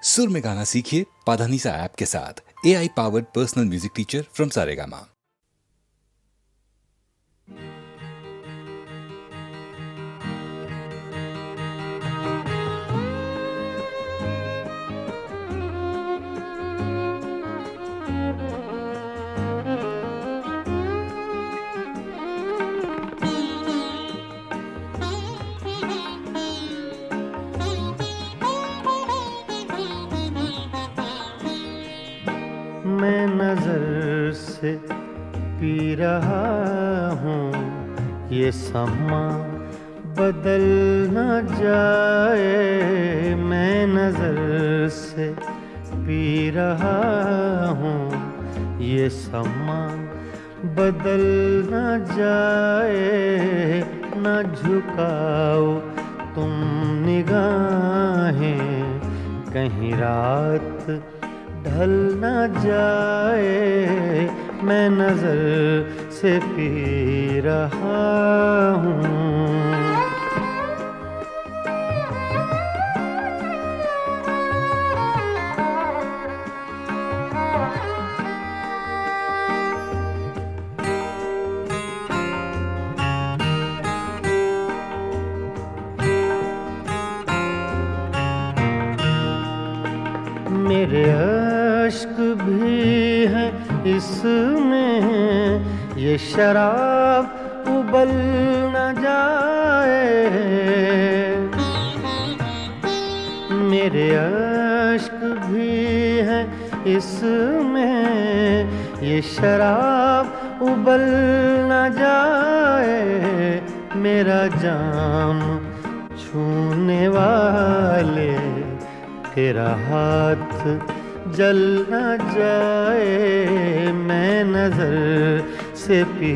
सुर में गाना सीखिए पाधानीसा ऐप के साथ। AI powered personal music teacher from Saregama. मैं नजर से पी रहा हूँ, ये समा बदल न जाए। मैं नजर से पी रहा हूँ, ये समा बदल न जाए। न झुकाओ तुम निगाहें, कहीं रात ढल न जाए। मैं नजर से पी रहा हूँ। मेरे अश्क भी हैं इसमें, ये शराब उबल न जाए। मेरे अश्क भी हैं इसमें, ये शराब उबल न जाए। मेरा जाम छूने वाले तेरा हाथ जल न जाए। मैं नजर से पी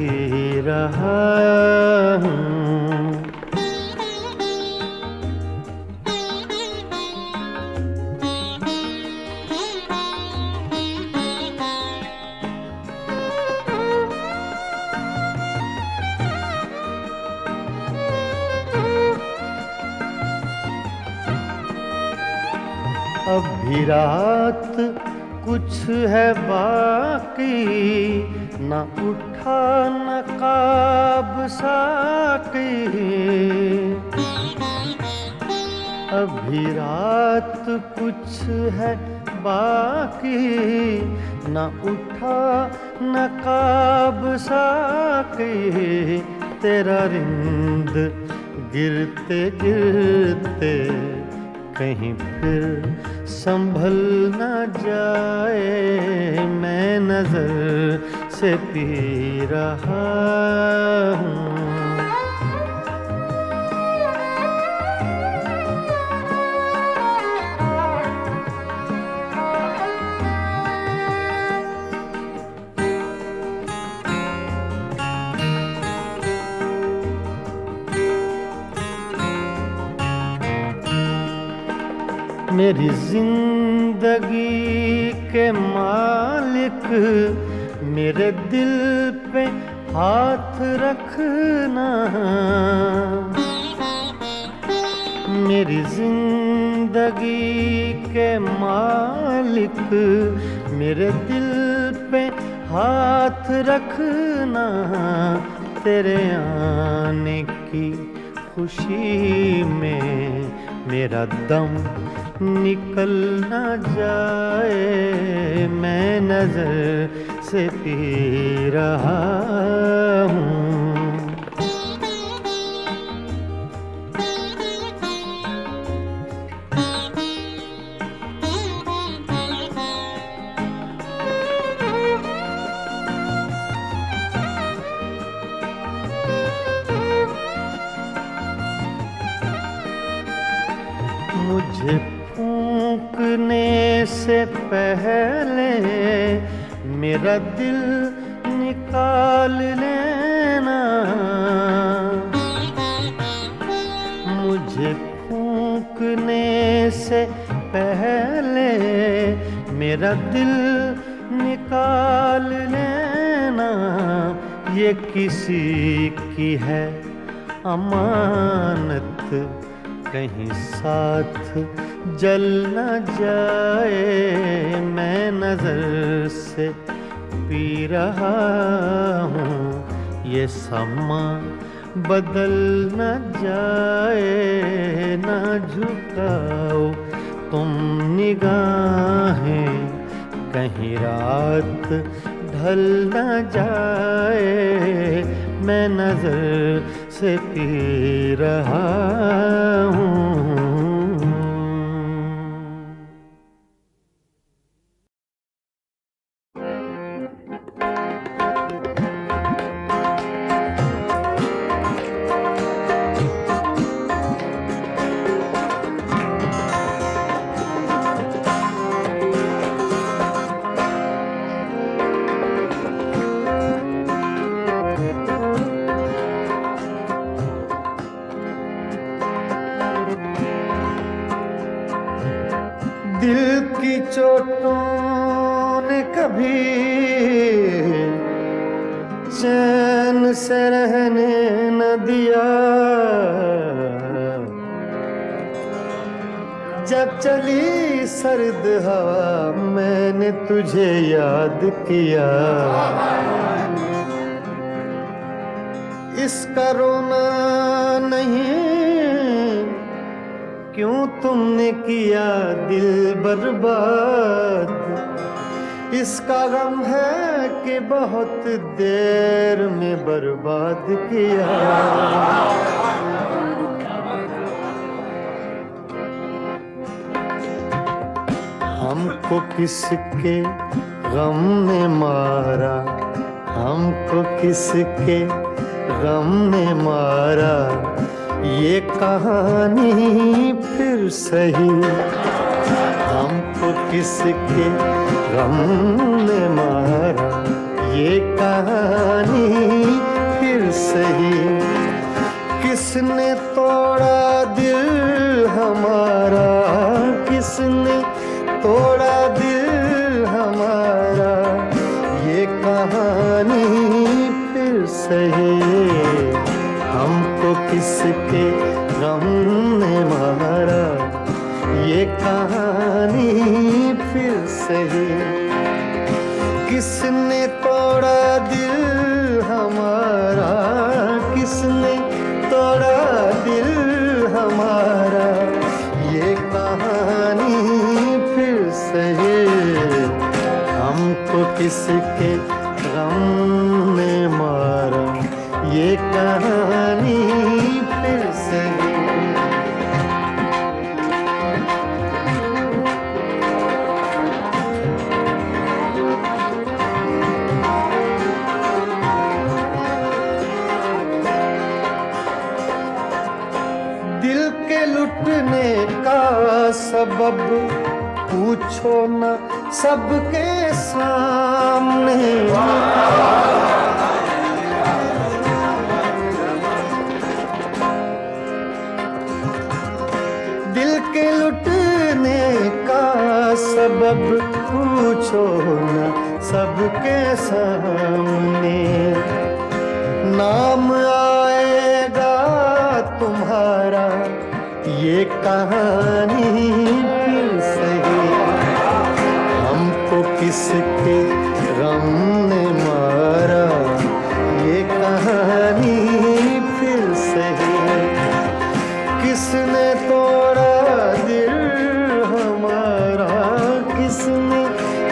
रहा हूँ। अभी रात कुछ है बाकी, न उठा नकाब साकी। अभी रात कुछ है बाकी, न उठा नकाब साकी। तेरा रिंद गिरते गिरते कहीं फिर संभल न जाए। मैं नजर से पी रहा हूँ। मेरी जिंदगी के मालिक, मेरे दिल पे हाथ रखना। मेरी जिंदगी के मालिक, मेरे दिल पे हाथ रखना। तेरे आने की खुशी में मेरा दम निकल न जाए। मैं नजर से पी रहा हूँ। मुझे फूंकने से पहले मेरा दिल निकाल लेना। मुझे फूंकने से पहले मेरा दिल निकाल लेना। ये किसी की है अमानत, कहीं साथ जल न जाए, मैं नजर से पी रहा हूँ, ये समा बदल न जाए। ना झुकाओ तुम निगाहें, कहीं रात ढल न जाए, मैं नजर से पी रहा हूँ। दिल की चोटों ने कभी चैन से रहने न दिया, जब चली सर्द हवा मैंने तुझे याद किया। इसका रोना नहीं, क्यों तुमने किया दिल बर्बाद, इसका गम है कि बहुत देर में बर्बाद किया। हमको किसके गम ने मारा, हमको किसके गम ने मारा, ये कहानी फिर सही। हमको किसके गम ने मारा, ये कहानी फिर सही। किसने तोड़ा दिल हमारा, किसने तोड़ा दिल हमारा, ये कहानी फिर सही। हमको किसके गम ने मारा, ये कहानी फिर सही। किसने तोड़ा दिल हमारा, किसने तोड़ा दिल हमारा, ये कहानी फिर सही। हमको किसके गम ने मारा, ये कहानी फिर सही। दिल के लुटने का सबब पूछो न सबके सामने। दिल के लुटने का सबब पूछो न सबके सामने। नाम आएगा तुम्हारा, ये कहानी फिर सही। हमको किसके गम ने मारा, ये कहानी फिर सही। किसने तोड़ा दिल हमारा, किसने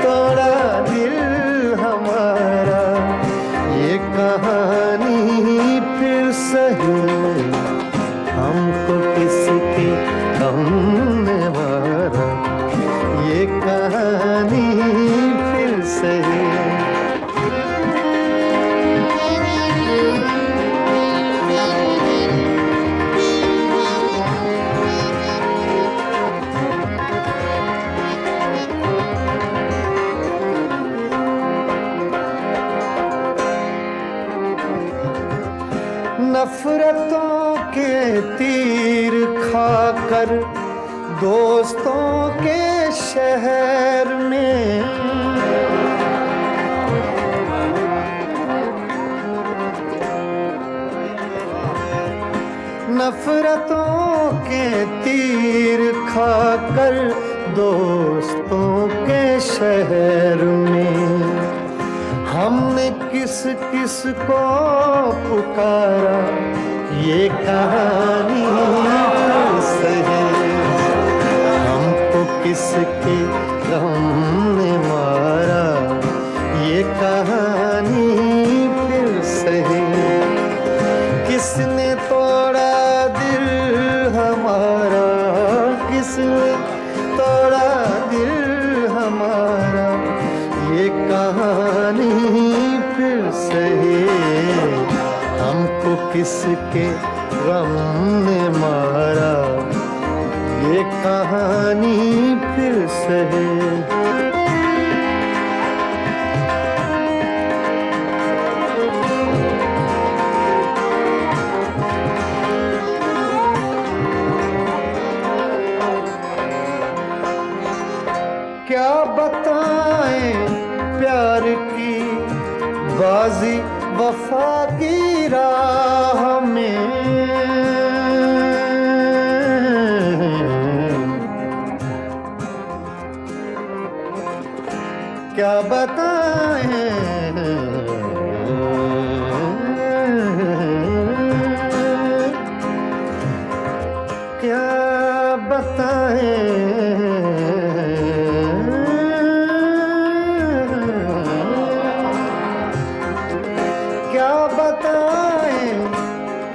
तोड़ा दिल हमारा, ये कहानी फिर सही। हमको किसके गम ने मारा, ये कहानी फिर सही। नफरतों के तीर खाकर दोस्तों के शहर में, नफरतों के तीर खाकर दोस्तों के शहर में। हमने किस किस को पुकारा, ये कहानी फिर सही। हमको किसके गम ने मारा, ये कहानी फिर सही। किसने तोड़ा दिल हमारा, किसने तोड़ा दिल हमारा, ये कहानी फिर सही। हमको किसके गम ने मारा, ये कहानी फिर सही। क्या बताएं प्यार की बाजी वफा की राह में। क्या बताएं, क्या बताएं,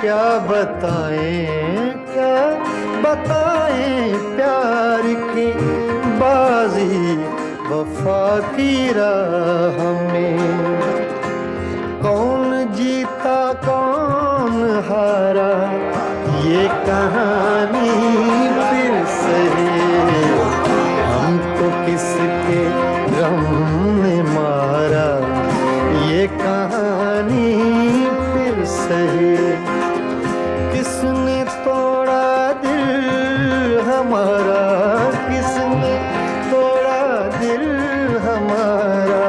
क्या बताएं, क्या बताएं प्यार की बाजी वफा की राह में। कौन जीता कौन हारा, ये कहानी फिर सही। हमको किसके गम ने मारा, ये कहानी फिर सही। किसने तोड़ा दिल हमारा, किसने तोड़ा दिल हमारा,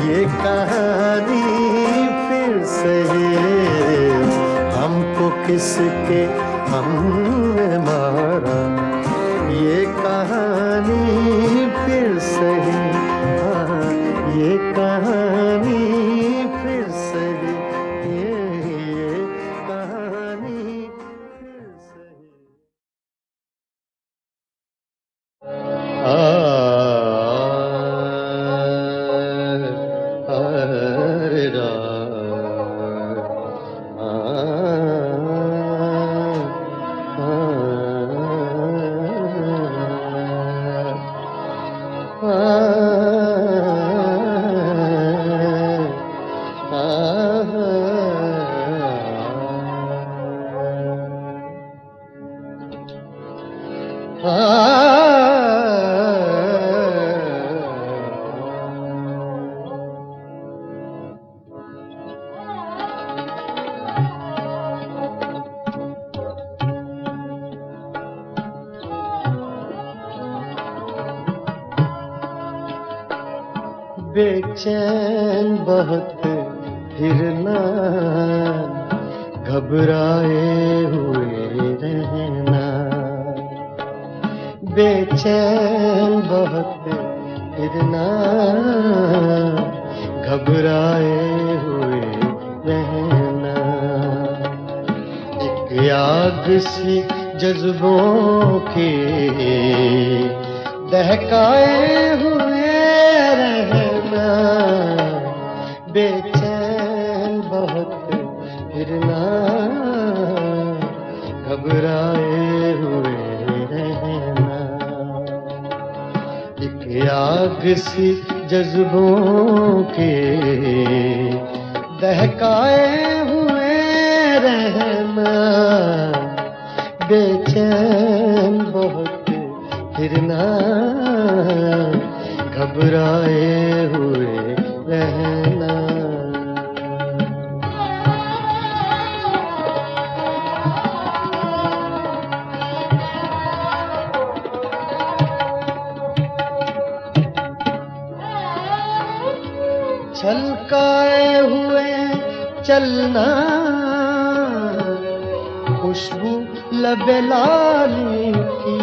ये कहानी फिर सही। हमको किसके हमने मारा, ये कहानी फिर सही। हाँ, ये कहानी फिर सही। ये कहानी फिर सही। रे रा, बेचैन बहुत फिरना, घबराए हुए रहना। बेचैन बहुत फिरना, घबराए हुए रहना। एक आग सी जज्बों के दहकाए हुए रहना। बेचैन बहुत फिरना, घबराए हुए रहना। एक आग सी जज्बों के दहकाए हुए रहना। बेचैन बहुत फिरना, घबराए हुए रहना। छलकाए हुए चलना, खुशबू लबे लाली की।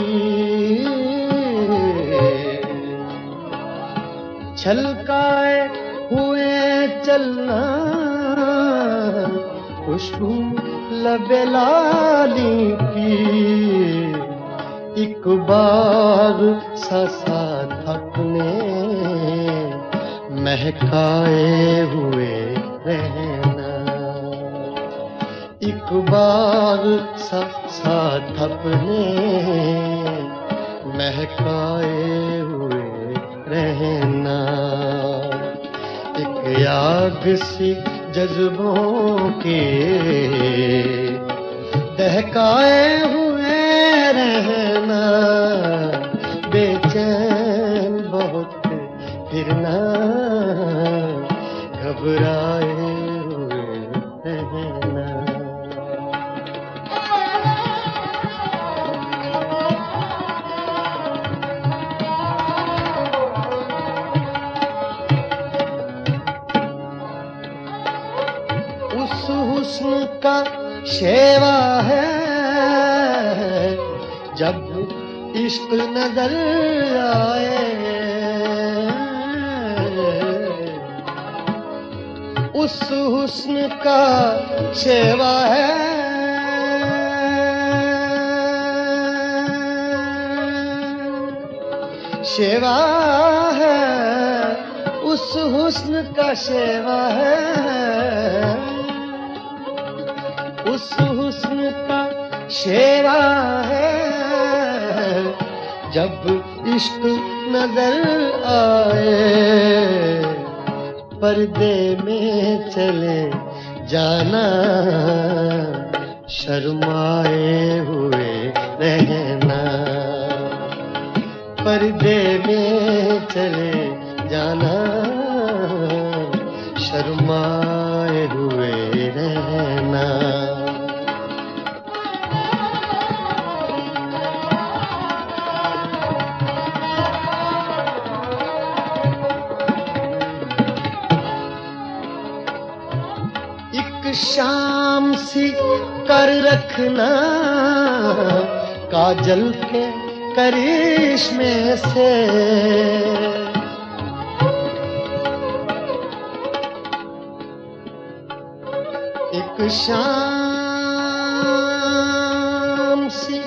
छलकाए हुए चलना, खुशबू लबे लाली की, एक बाग सा अपने महकाए हुए रहना, एक बाग सा अपने महकाए हुए रहना, एक आग सी जज्बों के दहकाए हुए रहना, बेचैन बहुत फिरना, घबराए हुए रहना। उस हुस्न का शेवा है जब इश्क नजर आए, उस हुस्न का शेवा है शेवा है, उस हुस्न का शेवा है, उस हुस्न का शेवा है, जब इश्क नजर आए, पर्दे में चले जाना, शर्माए हुए रहना, पर्दे में चले जाना, शर्माए हुए रहना। एक शाम सी कर रखना, काजल के करिश्मे से, एक शाम सी,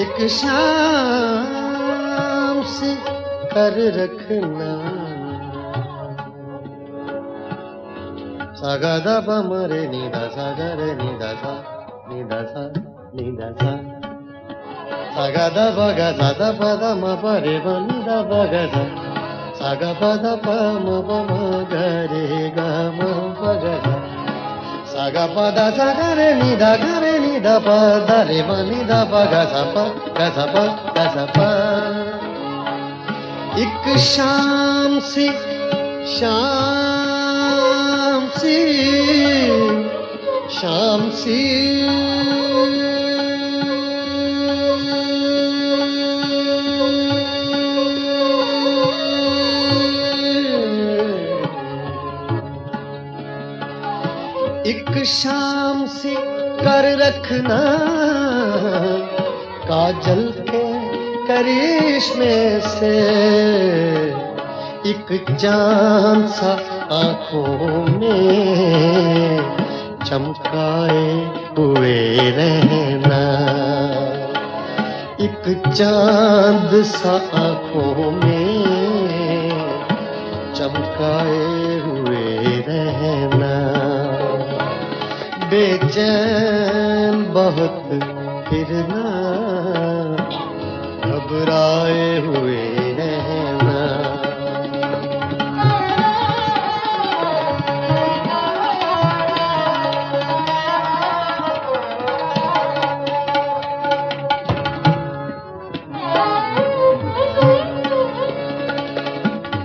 एक शाम सी कर रखना, सागा दा पा मरे नी दा सा गा रे नी दा सा नी दा सा नी दा सा, सागा दा पा गा सा दा पा दा म प रे ब नी दा पा गा सा, सागा पा दा पा म प म ग रे ग म प ग सा, सागा पा दा सा गा रे नी दा पा दा रे ब नी दा पा गा सा पा। एक शाम सी शाम सी शाम सी एक शाम सी कर रखना, काजल के करिश्मे से, एक चांद सा आंखों में चमकाए हुए रहना, एक चांद सा आंखों में चमकाए हुए रहना, बेचैन बहुत फिरना, घबराए हुए रहना।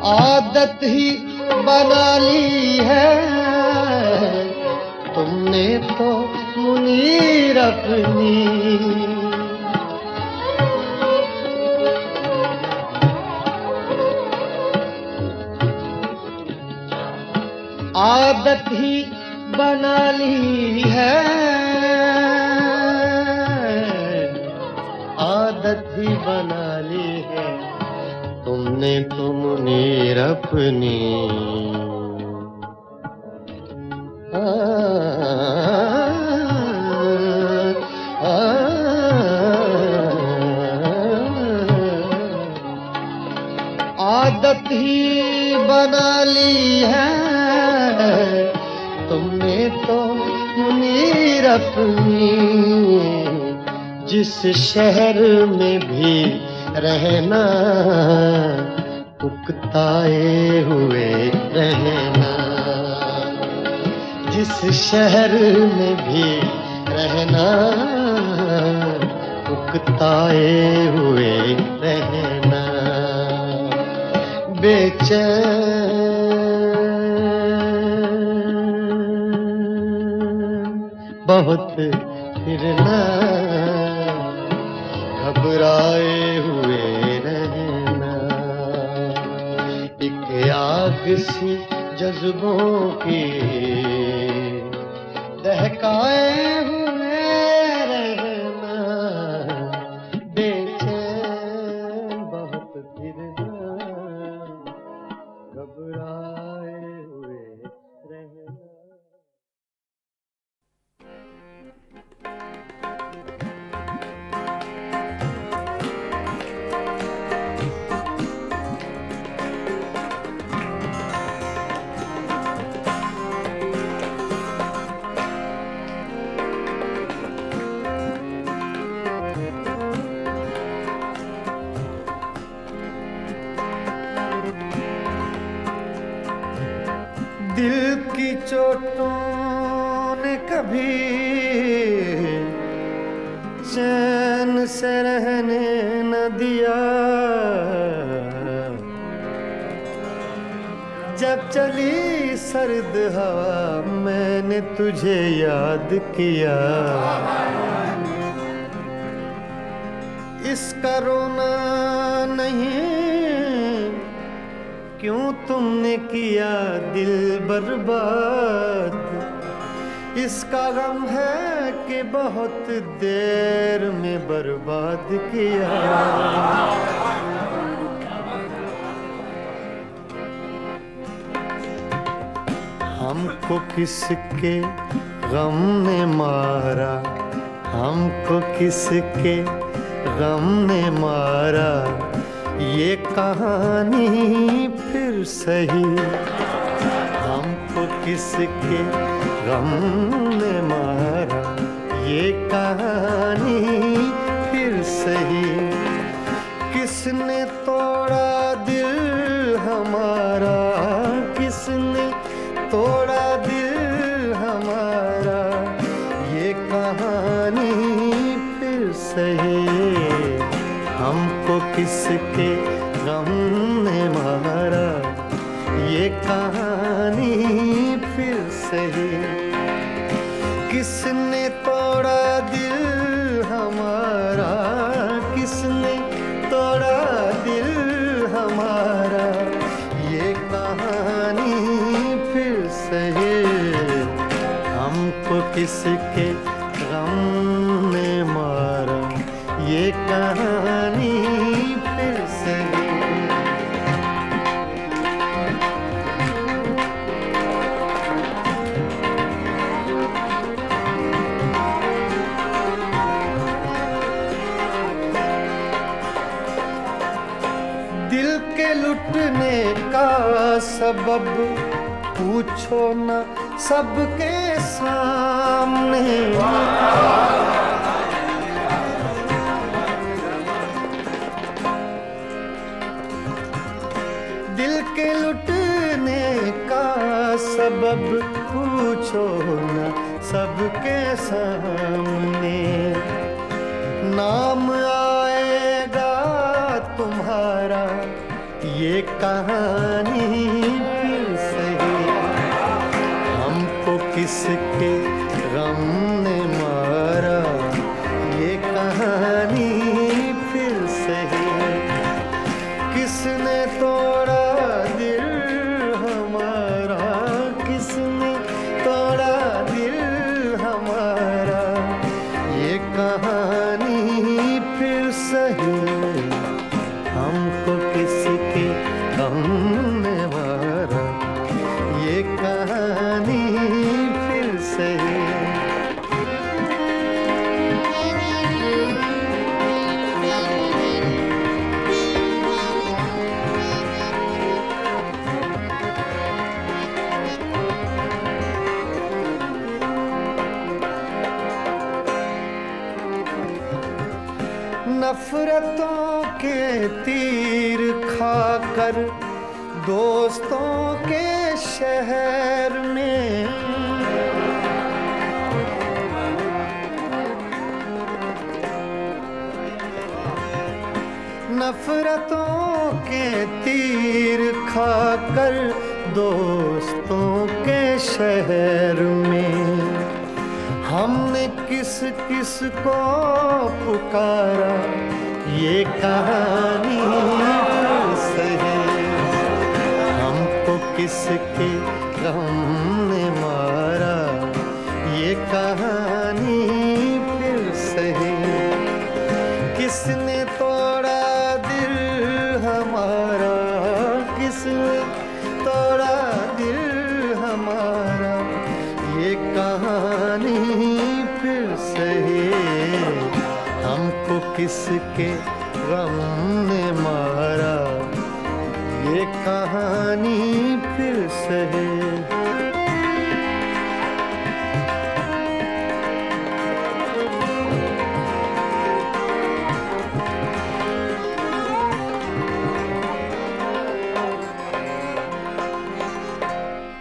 आदत ही बना ली है तुमने तो मुनीर अपनी, आदत ही बना ली है, आदत ही बना ली है तुमने तो मुनीर अपनी आदत ही बना ली है तुमने तो मुनीर अपनी जिस शहर में भी रहना उकताए हुए रहना जिस शहर में भी रहना उकताए हुए रहना बेचैन बहुत फिरना घबराए हुए रहना एक आग सी जज्बों की दहकाए हुए रहना बेचैन बहुत फिरना घबराए हुए रहना। दिल की चोटों ने कभी चैन से रहने न दिया जब चली सर्द हवा मैंने तुझे याद किया इसका रोना नहीं क्यों तुमने किया दिल बर्बाद इसका गम है कि बहुत देर में बर्बाद किया हमको किसके गम ने मारा हमको किसके गम ने मारा ये कहानी फिर सही हमको किसके गम ने मारा ये कहानी फिर सही किसने तोड़ा दिल हमारा किसने तोड़ा दिल हमारा ये कहानी फिर सही हमको किसके गम ने मारा ये कहानी फिर सही किसने तोड़ा दिल हमारा किसने तोड़ा दिल हमारा ये कहानी फिर सही हमको किसके गम ने मारा ये कहानी फिर सही दिल के लुटने का सबब पूछो न सबके सामने दिल के लुटने का सबब पूछो न सबके सामने नाम आएगा तुम्हारा ये कहानी फिर सही हमको किसके गम ने मारा ये कहानी फिर सही किसने तोड़ा दिल हमारा किसने तोड़ा दिल हमारा ये कहानी फिर सही हमको किसी नफरतों के तीर खाकर दोस्तों के शहर में नफरतों के तीर खाकर दोस्तों के शहर में हमने किस किस को पुकारा ये कहानी सही हमको किसके गम ने मारा ये कहानी फिर सही किसने तोड़ा दिल हमारा किसने तोड़ा दिल हमारा ये कहानी फिर सही हमको किसके गम ने मारा ये कहानी फिर सही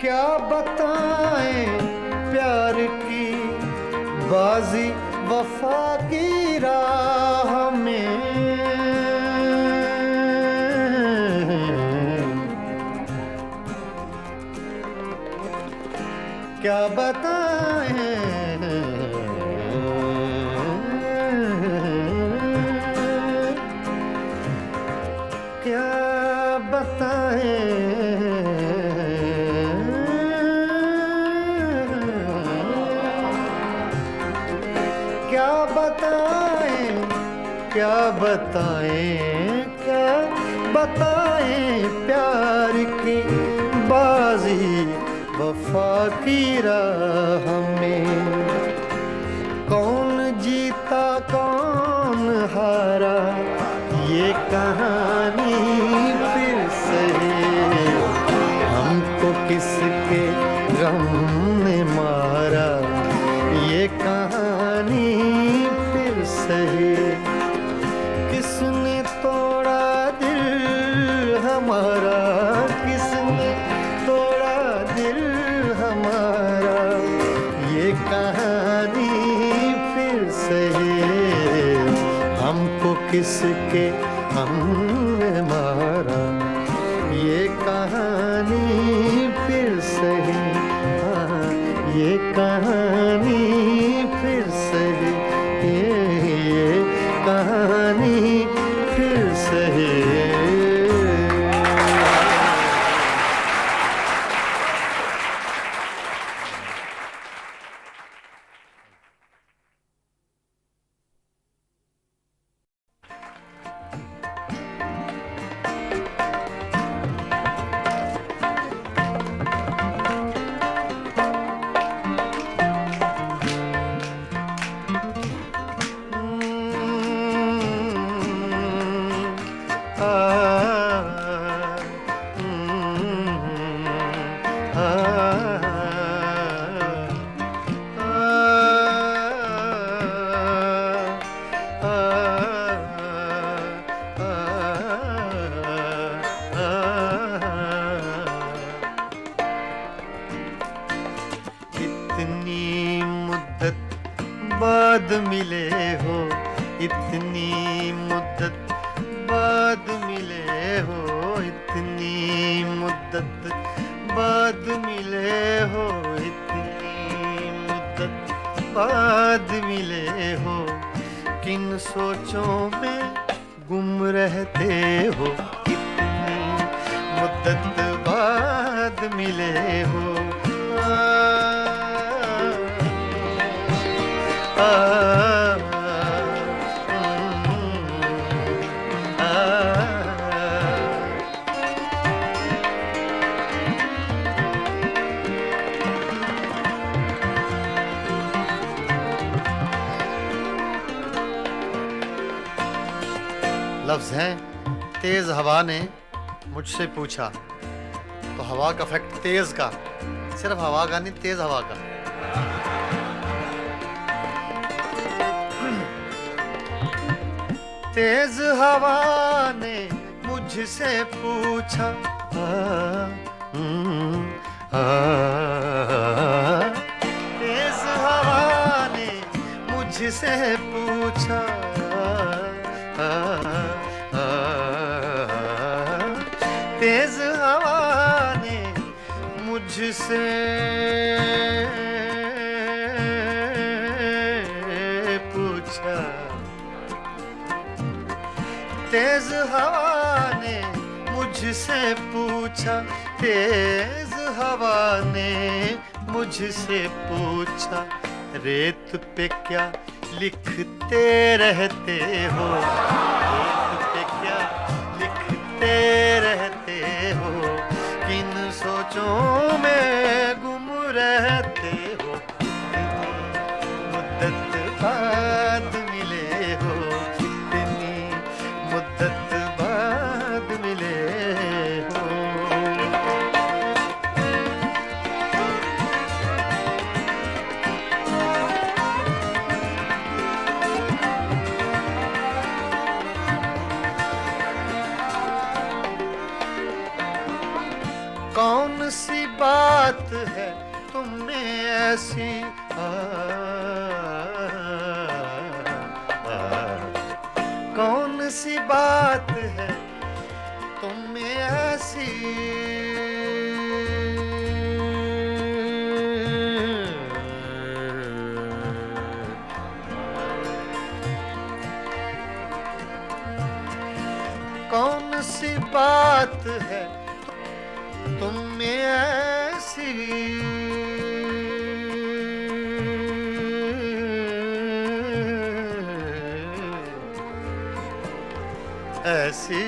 क्या बताएं प्यार की बाजी वफा की राह में क्या बताएं क्या बताएं क्या बताएं क्या बताएं क्या बताएं प्यार की बाजी वफा की राह में कौन जीता कौन हारा ये कहानी फिर सही हमको किसके गम ने मारा ये कहानी फिर सही किसने तोड़ा दिल हमारा किसने तोड़ा दिल हमारा ये कहानी फिर सही हमको किसके हमने मारा ये कहानी फिर सही हाँ, ये कहानी फिर सही ये कहानी फिर सही इतनी मुद्दत बाद मिले हो इतनी मुद्दत बाद मिले हो इतनी मुद्दत बाद मिले हो इतनी मुद्दत बाद मिले हो किन सोचों में गुम रहते हो इतनी मुद्दत बाद मिले हो लफ्ज़ हैं तेज हवा ने मुझसे पूछा तो हवा का फैक्ट तेज का सिर्फ हवा का नहीं तेज हवा का तेज हवा ने मुझसे पूछा, तेज हवा ने मुझसे पूछा, तेज हवा ने मुझसे पूछा, तेज हवा ने मुझसे पूछा, तेज हवा ने मुझसे पूछा, रेत पे क्या लिखते रहते हो, रेत पे क्या लिखते रहते हो, किन सोचों में गुम रहते हो, मुद्दत बाद मिले हो, इतनी मुद्दत बाद मिले हो। कौन सी बात है तुम में ऐसी, कौन सी बात है तुम में ऐसी, कौन सी बात है तुम में ऐसी, ऐसी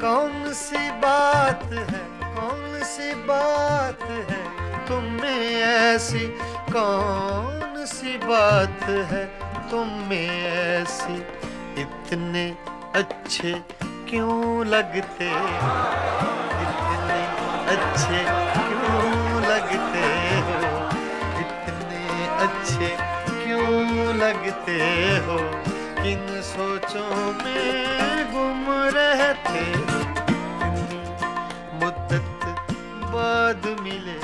कौन सी बात है, कौन सी बात है तुम में ऐसी, कौन सी बात है तुम में ऐसी, इतने अच्छे क्यों लगते हो, इतने अच्छे क्यों लगते हो, इतने अच्छे क्यों लगते हो, किन सोचों में गुम रहते हो, मुद्दत बाद मिले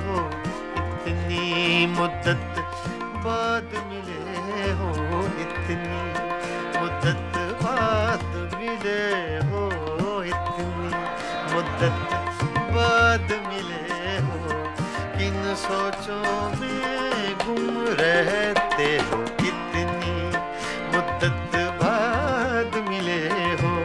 हो, इतनी मुद्दत बाद मिले हो, इतनी मुद्दत बाद मिले हो, इतनी मुद्दत बाद मिले हो, किन सोचों में गुम रहते हो, इतनी मुद्दत बाद मिले हो।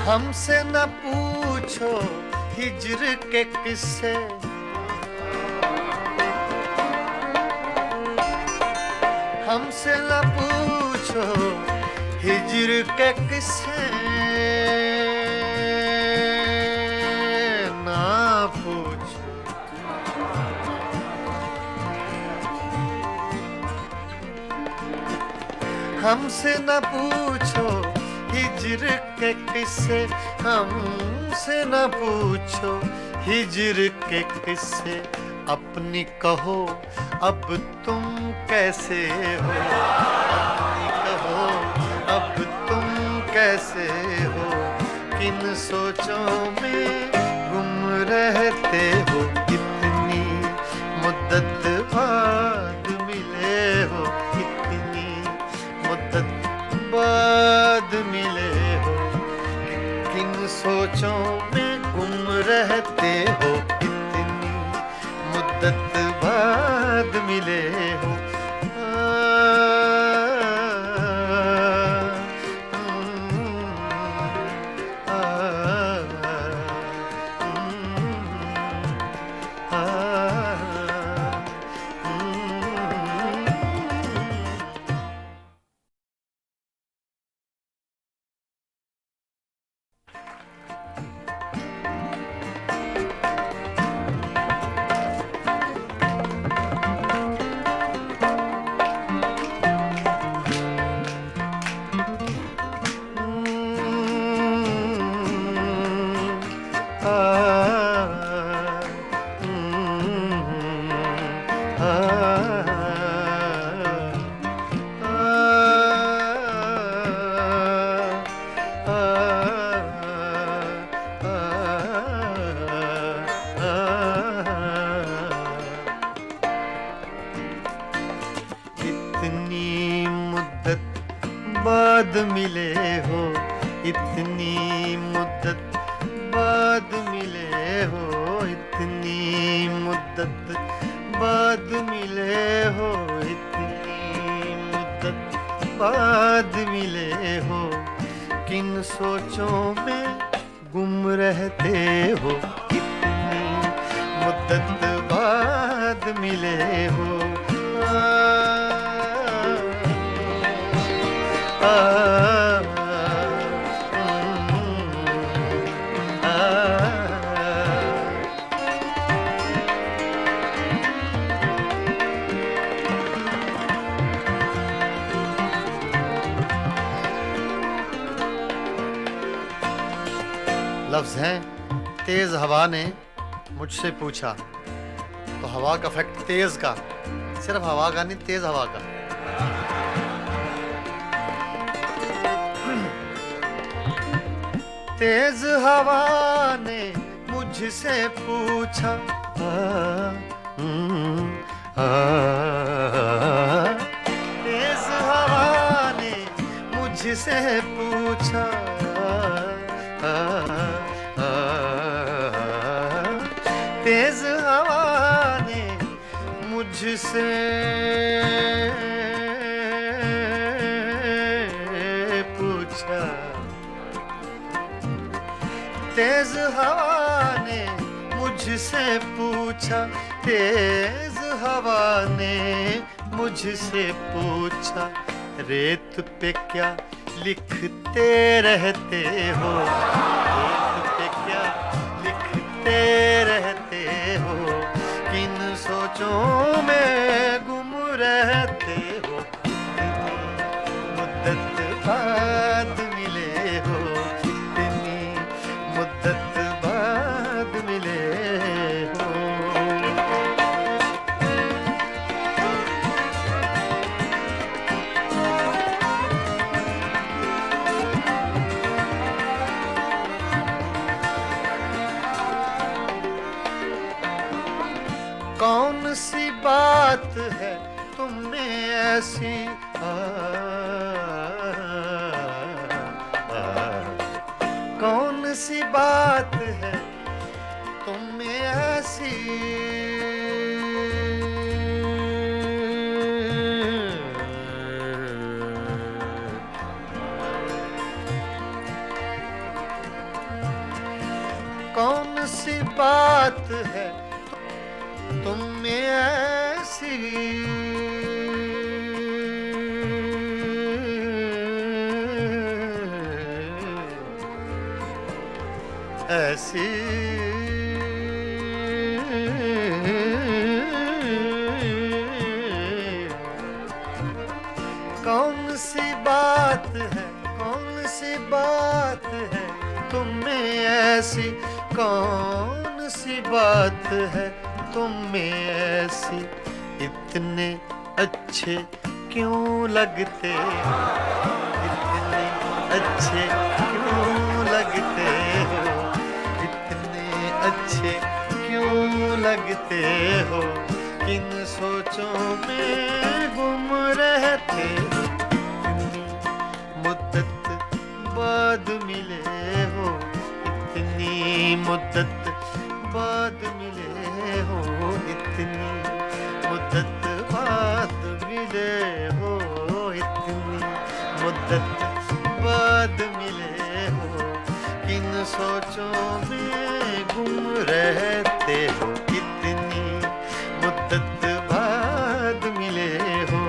हमसे न पूछो हिज्र के किस्से, हमसे न पूछो हिज्र के किस्से, ना पूछो, हमसे न पूछो हिज्र के किस्से, हमसे न पूछो हिज्र के किस्से, अपनी कहो अब तुम कैसे हो, अपनी कहो अब तुम कैसे हो, किन सोचों में गुम रहते हो, इतनी मुद्दत बाद मिले हो, इतनी मुद्दत बाद मिले हो, किन सोचों में गुम रहते हो, इतनी मुद्दत बाद मिले हो। हो, इतनी मुद्दत बाद मिले हो, इतनी मुद्दत बाद मिले हो, इतनी मुद्दत बाद मिले हो, किन सोचों में गुम रहते हो, इतनी मुद्दत बाद मिले हो। लफ्ज हैं तेज हवा ने मुझसे पूछा, तो हवा का फैक्ट तेज का, सिर्फ हवा का नहीं, तेज हवा का। तेज हवा ने मुझसे पूछा, तेज हवा ने मुझसे पूछा, तेज हवा ने मुझसे पूछा, तेज हवा ने मुझसे पूछा, तेज हवा ने मुझसे पूछा, रेत पे क्या लिखते रहते हो, रेत पे क्या लिखते रहते हो, किन सोचों में गुम रहते हो, मुद्दत बाद मिले हो, इतनी मुद्दत बाद मिले हो। कौन सी बात है तुम में ऐसी, कौन सी बात है तुम में ऐसी, कौन सी बात है तुम में ऐसी, ऐसी कौन सी बात है, कौन सी बात है तुम में ऐसी, कौन सी बात है तुम में ऐसी, इतने अच्छे क्यों लगते हो, इतने अच्छे क्यों लगते हो, इतने अच्छे क्यों लगते हो, किन सोचों में गुम रहते हो, इतनी मुद्दत बाद मिले हो, इतनी मुद्दत बाद मिले हो, इतनी मुद्दत बाद मिले हो, इतनी मुद्दत बाद मिले हो, किन सोचों में गुम रहते हो, इतनी मुद्दत बाद मिले हो।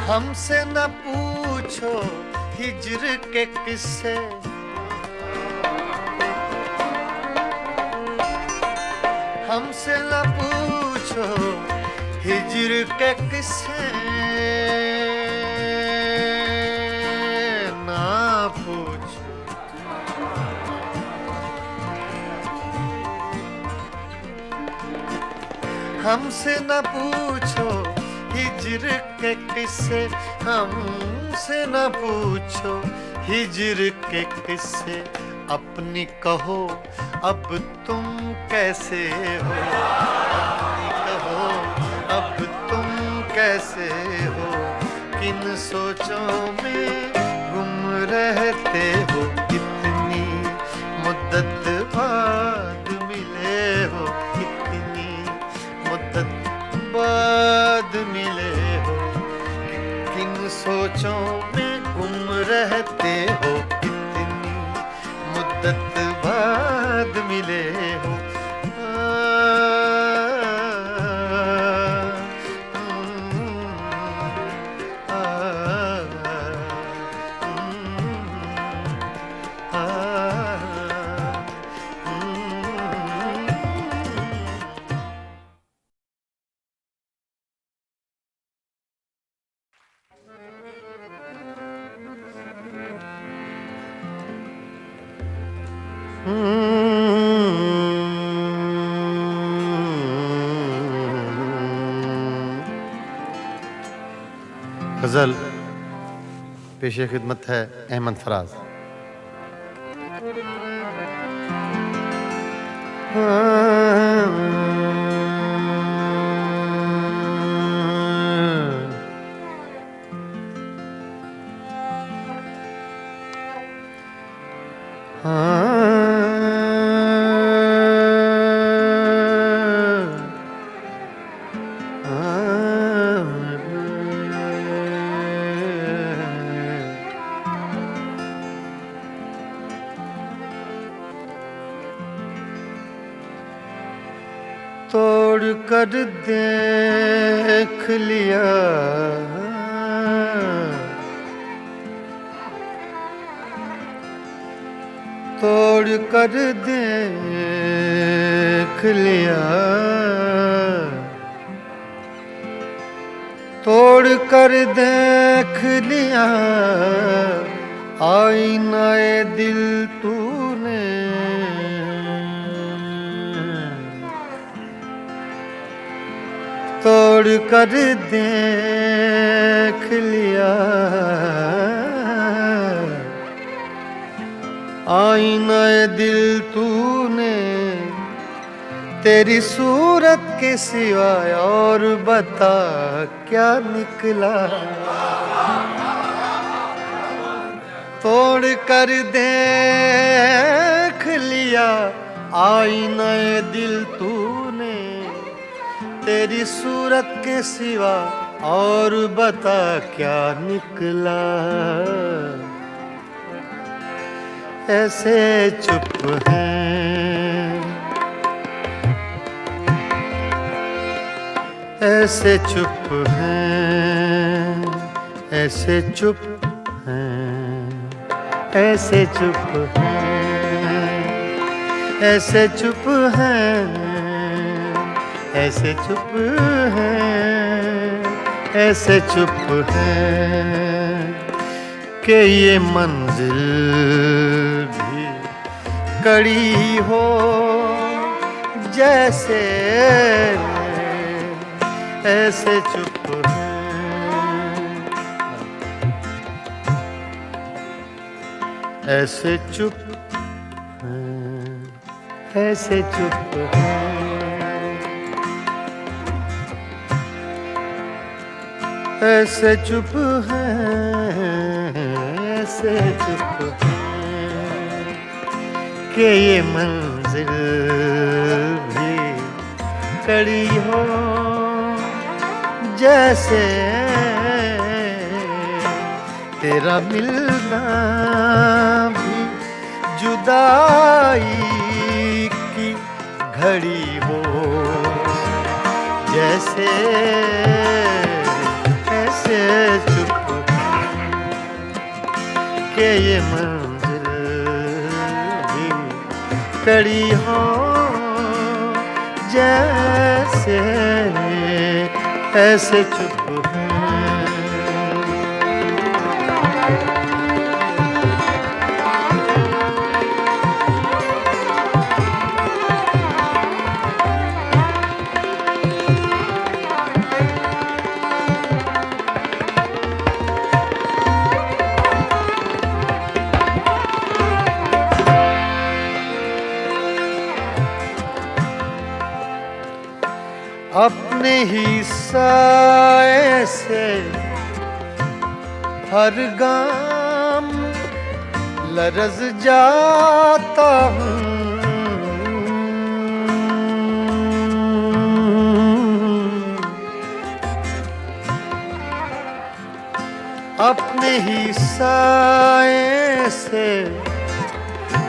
हमसे न पूछो हिज्र के किस्से, हमसे न पूछो हिज्र के किस्से, ना पूछो हमसे न पूछो हिज्र के किस्से, हमसे न पूछो हिज्र के किस्से, अपनी कहो अब तुम कैसे हो, अपनी कहो अब तुम कैसे हो, किन सोचों में गुम रहते हो, कितनी मुद्दत बाद मिले हो, कितनी मुद्दत बाद मिले हो, किन सोचों में गुम रहते हो, कितनी मुद्दत बाद मिले हो। गजल पेशे खिदमत है अहमद फराज। तोड़ कर देख लिया तोड़ कर देख लिया तोड़ कर देख लिया आईनाए दिल तूने तोड़ कर देख लिया आईनाए दिल तूने तेरी सूरत के सिवाय और बता क्या निकला तोड़ कर देख लिया आईनाए दिल तूने तेरी सूरत के सिवा और बता क्या निकला ऐसे चुप हैं ऐसे चुप हैं ऐसे चुप हैं ऐसे चुप हैं ऐसे चुप हैं ऐसे चुप हैं ऐसे चुप हैं कि ये मंजिल भी कड़ी हो जैसे ऐसे चुप हैं ऐसे चुप हैं ऐसे चुप हैं ऐसे चुप हैं ऐसे चुप हैं कि ये मंजिल भी कड़ी हो जैसे तेरा मिलना भी जुदाई की घड़ी हो जैसे ऐसे चुप के ये मंजिल भी कड़ी हो जैसे ऐसे चुप अपने ही साए से हर गाम लरज जाता हूँ। अपने ही साए से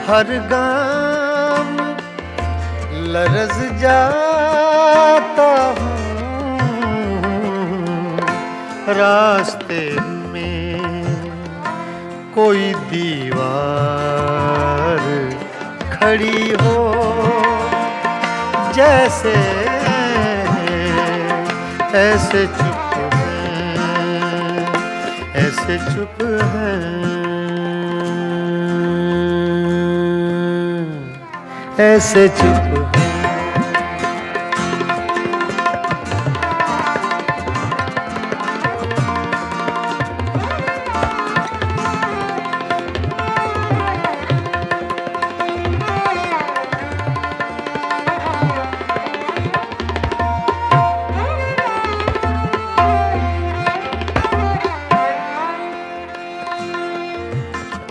हर गाम लरज जाता हूँ। रास्ते में कोई दीवार खड़ी हो, जैसे ऐसे चुप है, ऐसे चुप है, ऐसे चुप है।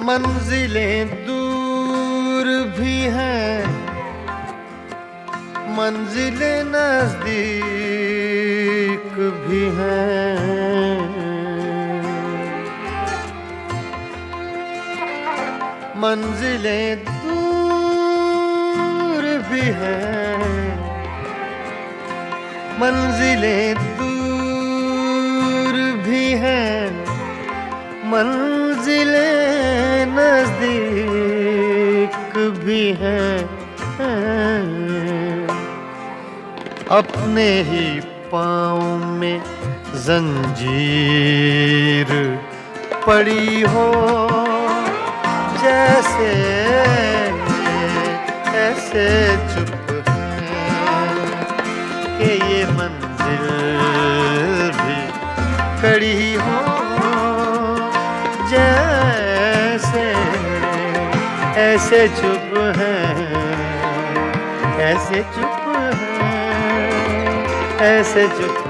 मंजिलें दूर भी हैं, मंजिलें नजदीक भी हैं। मंजिलें दूर भी हैं, मंजिलें दूर भी हैं, मंजिलें नजदीक भी हैं। अपने ही पाँव में जंजीर पड़ी हो, जैसे ऐसे चुप है कि ये मंजिल भी कड़ी हो, जैसे ऐसे चुप है, ऐसे चुप है, ऐसे चुप है।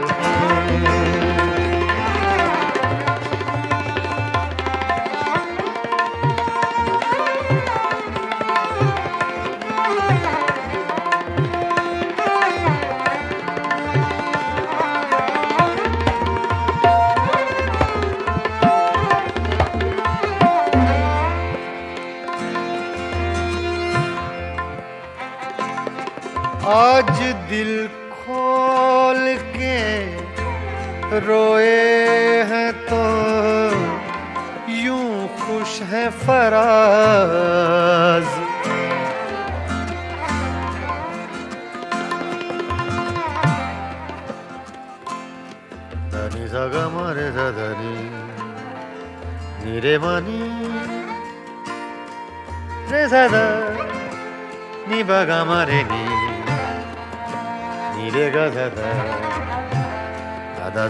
आज दिल खोल के रोए हैं तो यूं खुश है फराज। धनी सगा मारे धनी नीरे मनी रे सदा नी बगा मारे नी नीरे गा सदा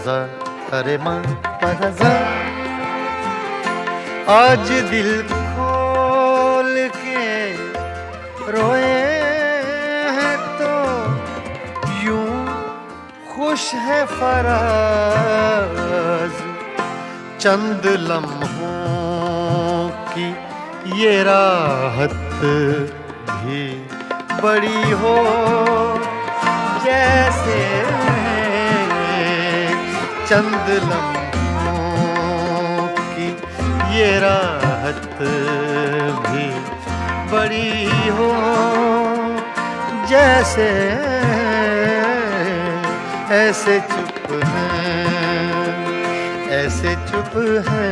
सा अरे माँ पदा सा। आज दिल खोल के रोए हैं तो यूं खुश है फराज। चंद लम्हों की ये राहत भी बड़ी हो, जैसे चंद लम्हों की ये राहत भी बड़ी हो, जैसे ऐसे चुप है, ऐसे चुप है,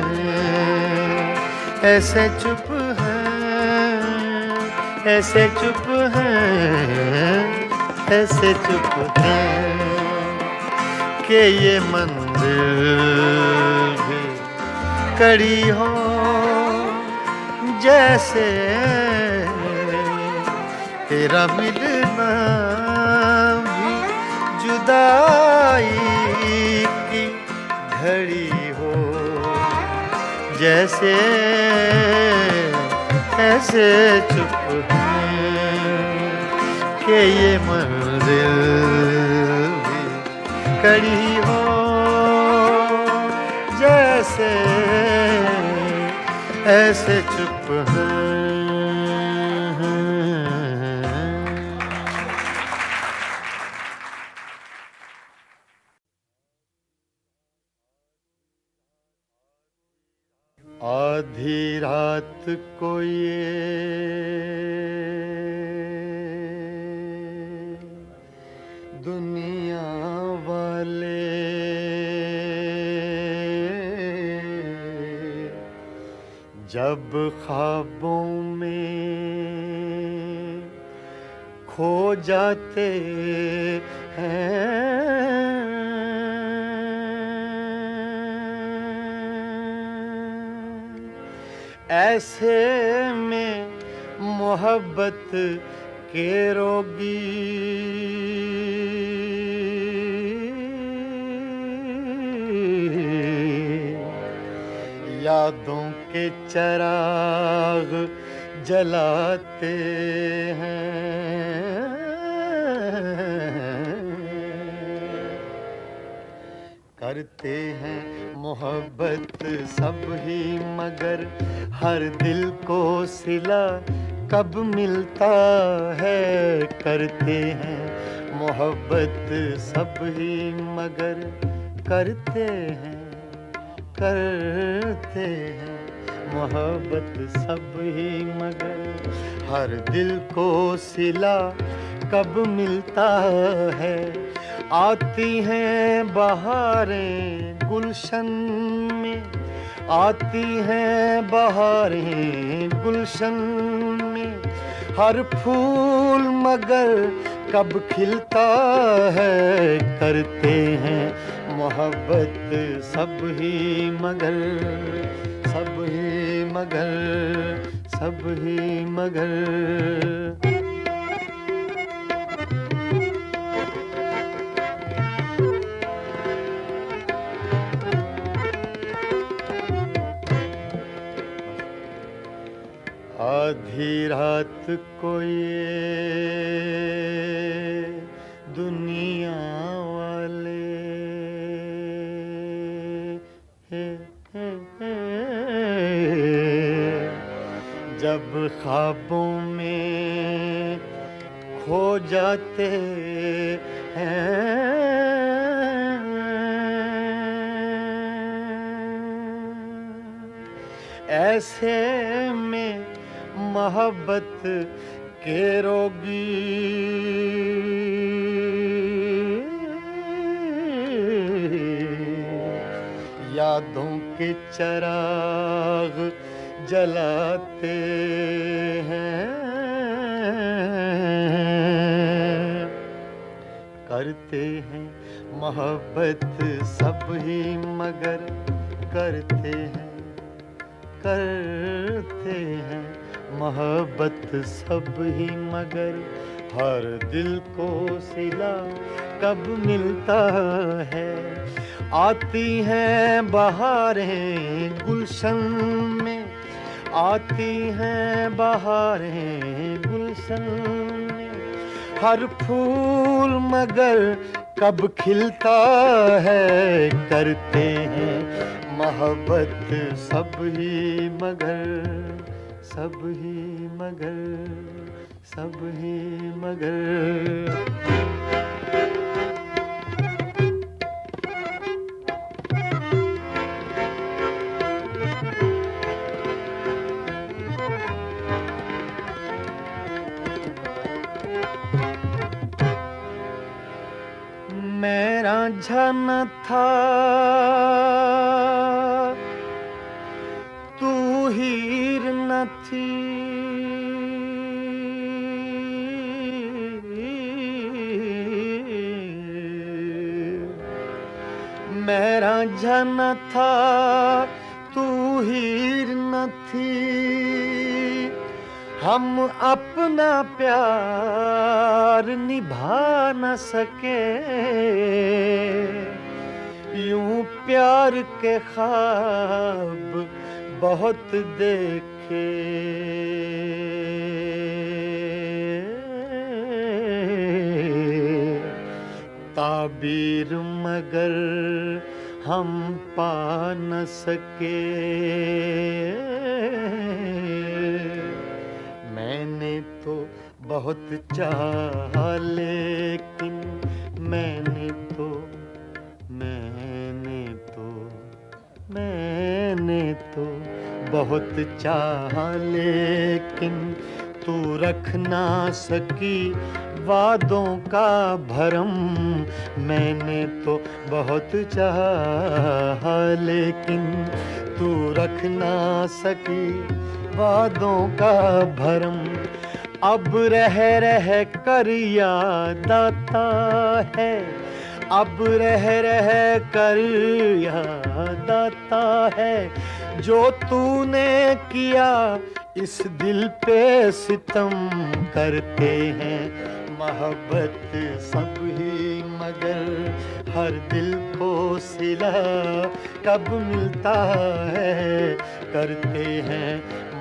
ऐसे चुप है, ऐसे चुप है, ऐसे चुप है कि ये मंजिल भी कड़ी हो, जैसे तेरा मिलना भी जुदाई की घड़ी हो, जैसे ऐसे चुप है कि ये मंजिल भी कड़ी हो जैसे ऐसे चुप हैं। आधी रात को ये दुनिया वाले जब ख्वाबों में खो जाते हैं, ऐसे में मोहब्बत के रोगी यादों के चराग जलाते हैं। करते हैं मोहब्बत सब ही मगर हर दिल को सिला कब मिलता है। करते हैं मोहब्बत सब ही मगर करते हैं मोहब्बत सब ही मगर हर दिल को सिला कब मिलता है। आती हैं बहारें गुलशन में, आती हैं बहारें गुलशन में, हर फूल मगर कब खिलता है। करते हैं मोहब्बत सब ही मगर सब ही मगर सब ही मगर। आधी रात को ये दुनिया वाले जब ख्वाबों में खो जाते हैं, ऐसे में मोहब्बत के रोगी यादों के चराग जलाते हैं। करते हैं मोहब्बत सब ही मगर करते हैं मोहब्बत सब ही मगर हर दिल को सिला कब मिलता है। आती हैं बहारें गुलशन में, आती हैं बहारें गुलशन में, हर फूल मगर कब खिलता है। करते हैं मोहब्बत सब ही मगर सब ही मगर सब ही मगर। मेरा झन था तू हीर न थी, मेरा झन था तू हीर न थी, हम अपना प्यार निभा न सके। यूं प्यार के ख्वाब बहुत देखे, महावीर मगर हम पा न सके। मैंने तो बहुत चाहा लेकिन मैंने तो बहुत चाहा लेकिन तू रख ना सकी वादों का भरम। मैंने तो बहुत चाहा लेकिन तू रख ना सकी वादों का भरम। अब रह रह कर याद आता है, अब रह रह कर याद आता है जो तूने किया इस दिल पे सितम। करते हैं मोहब्बत सब ही मगर हर दिल को सिला कब मिलता है। करते हैं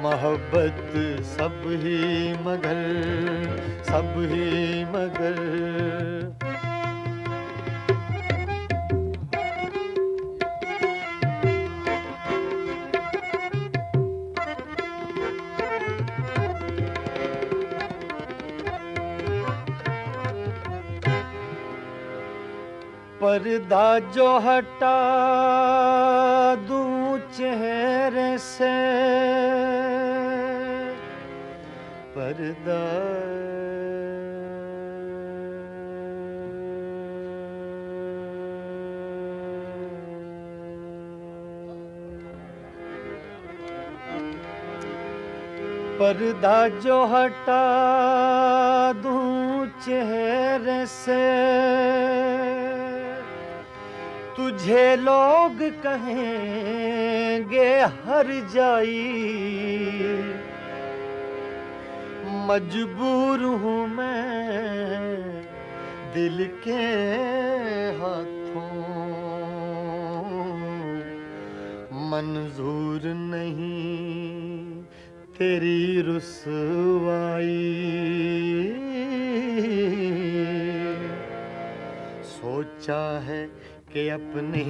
मोहब्बत सब ही मगर पर्दा जो हटा दूं चेहरे से, पर्दा पर्दा जो हटा दूं चेहरे से, तुझे लोग कहेंगे हर जाई। मजबूर हूँ मैं दिल के हाथों, मंजूर नहीं तेरी रुसवाई। सोचा है कि अपने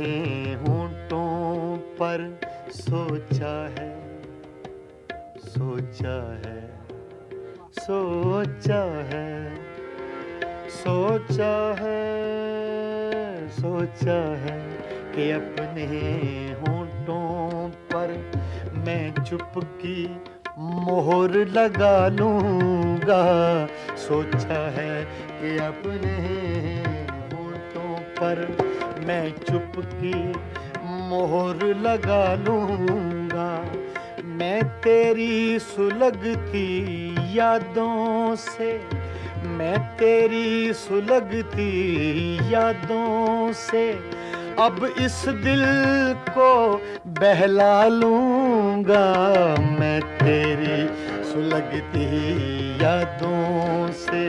होंठों पर सोचा है, सोचा है, सोचा है, सोचा है, सोचा है कि अपने होंठों पर मैं चुपकी मोहर लगा लूंगा। सोचा है कि अपने होंठों पर मैं चुपकी मोहर लगा लूंगा। मैं तेरी सुलगती यादों से, मैं तेरी सुलगती यादों से अब इस दिल को बहला लूंगा। मैं तेरी सुलगती यादों से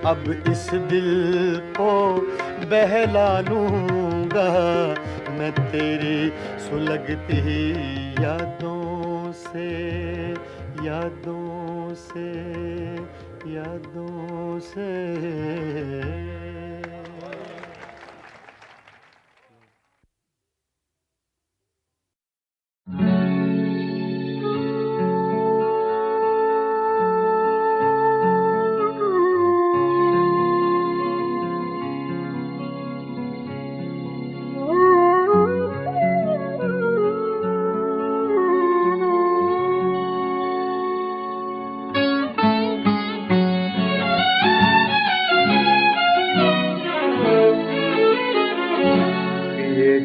अब इस दिल को बहला लूंगा। मैं तेरी सुलगती यादों से, यादों से, यादों से।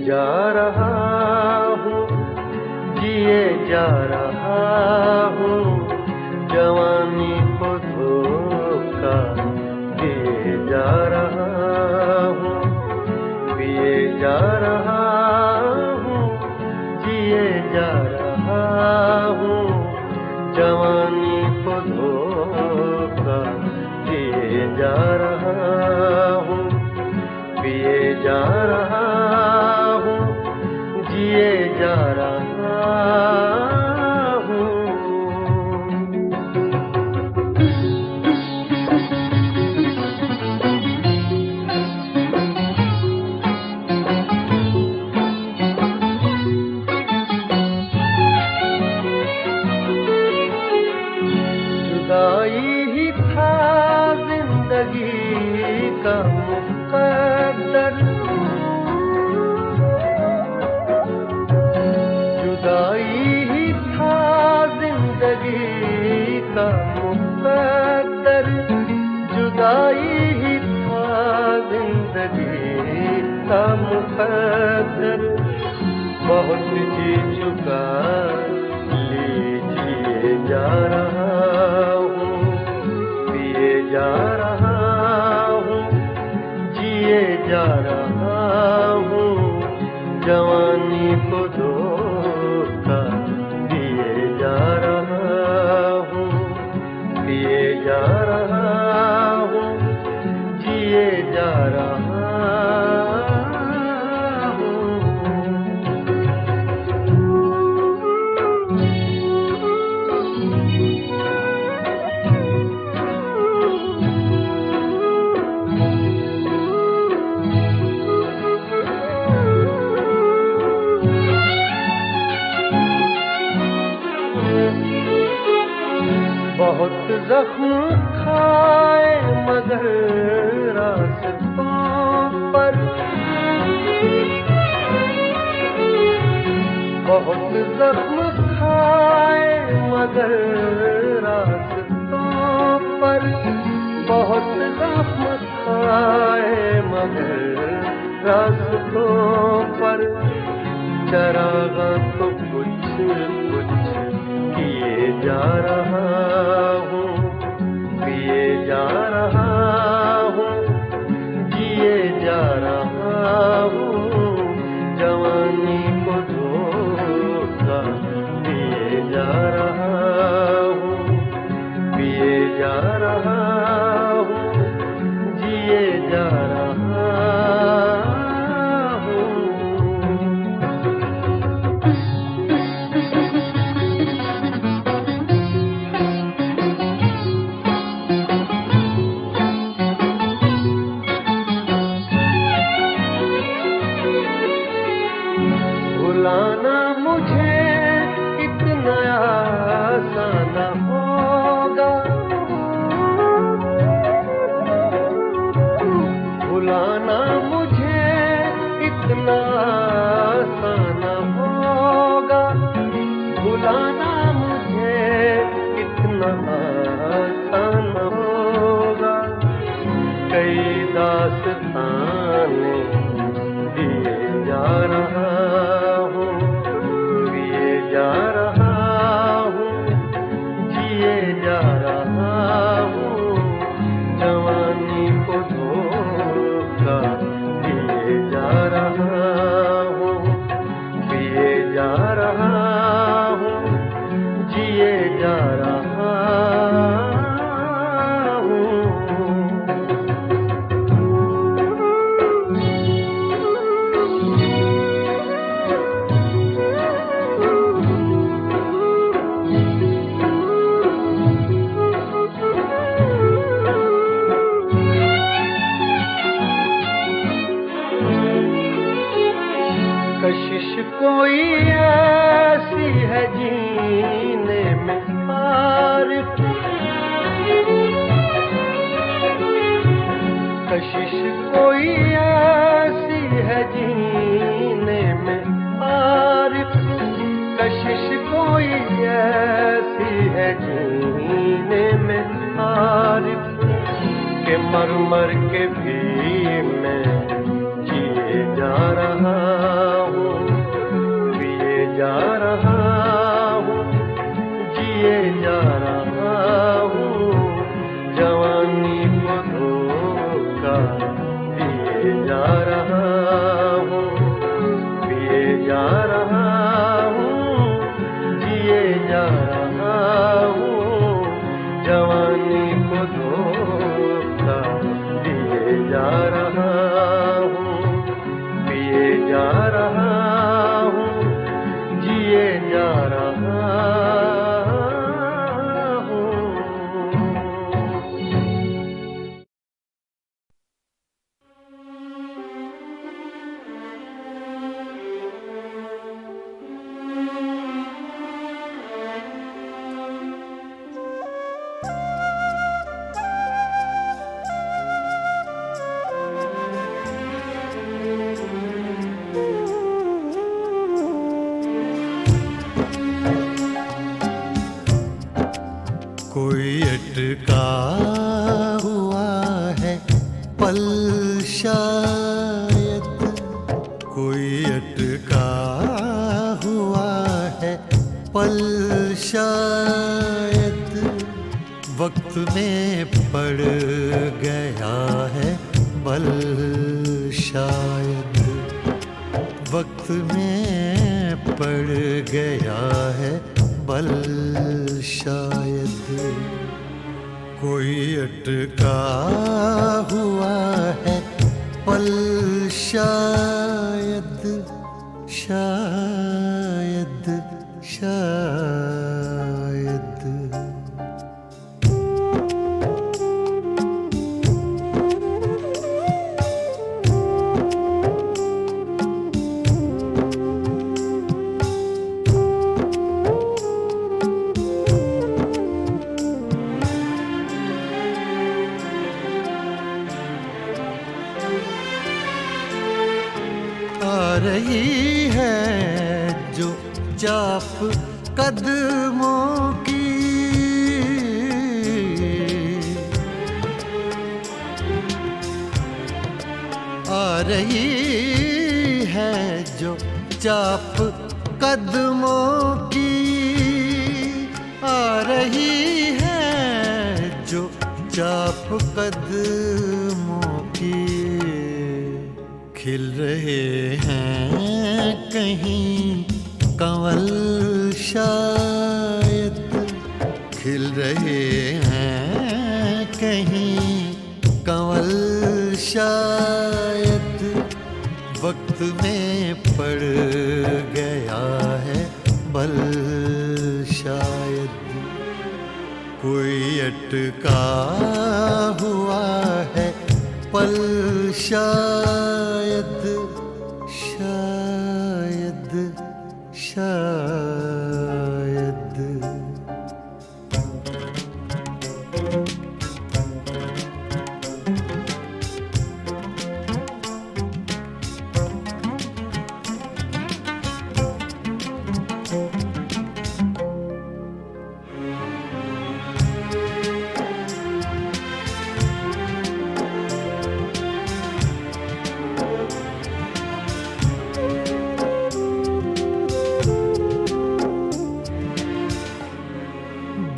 जा रहा हूँ, जिए जा रहा हूँ, जवानी को धोखा दिए जा रहा हूँ, पिए जा रहा हूँ, जिए जा रहा हूँ, जवानी को धोखा दिए जा रहा हूँ, पिए जा रहा जिए जा रहा हूँ। मुकद्दर, जुदाई ही था जिंदगी का मुकद्दर, जुदाई ही था जिंदगी का मुकद्दर। बहुत जी चुका लीजिए जा रहा हूँ, पिए जा रहा हूँ, जिए जा रहा हूँ, जवानी को धोखा दिए जा रहा हूँ, पिए जा रहा हूँ, जिए जा रहा हूँ। बहुत जख्म खाए मगर रास्तों पर, बहुत जख्म खाए मगर रास्तों पर, बहुत जख्म खाए मगर रास्तों पर। चरागा तो कुछ कुछ किए जा रहा हूँ, पिए जा रहा हूँ, जिए जा रहा हूँ, जवानी को धोखा दिए जा रहा हूँ, पिए जा रहा हूँ, जिए जा रहा हूँ। भुलाना मुझे इतना आसान होगा, भुलाना मुझे इतना आसान होगा, भुलाना मुझे इतना आसान होगा। कई दास्ताने दिए जा रहा हूँ, पिए जा रहा हूँ, जिए जा रहा हूँ, जवानी को धोखा दिए जा रहा हूँ, पिए जा रहा हूँ, जिए जा रहा हूँ। कशिश कोई ऐसी है जीने में आरिफ, कशिश कोई ऐसी है जीने में आरिफ, कशिश कोई ऐसी है जीने में आरिफ, के मर मर के भी मैं जिए जा रहा हूँ, पिए जा रहा हूँ, जिए जा रहा हूँ, जवानी को धोखा दिए जा रहा हूँ, पिए जा रहा हूँ, जिए जा रहा हूँ, जवानी को धोखा दिए जा रहा हूँ, पिए जा रहा हूँ, जिए जा रहा हूँ। शायद कोई अटका हुआ है, पल शायद वक्त में पड़ गया है, बल शायद वक्त में पड़ गया है, बल शायद कोई अटका हुआ है, पल शायद शायद शायद। आ रही है जो चाप कदमों की, आ रही है जो चाप कदमों की, आ रही है जो चाप कदमों की। खिल रहे हैं कहीं कंवल शायद, खिल रहे हैं कहीं कंवल शायद वक्त में पड़ गया है, बल शायद कोई अटका हुआ है, पल शायद शायद शायद।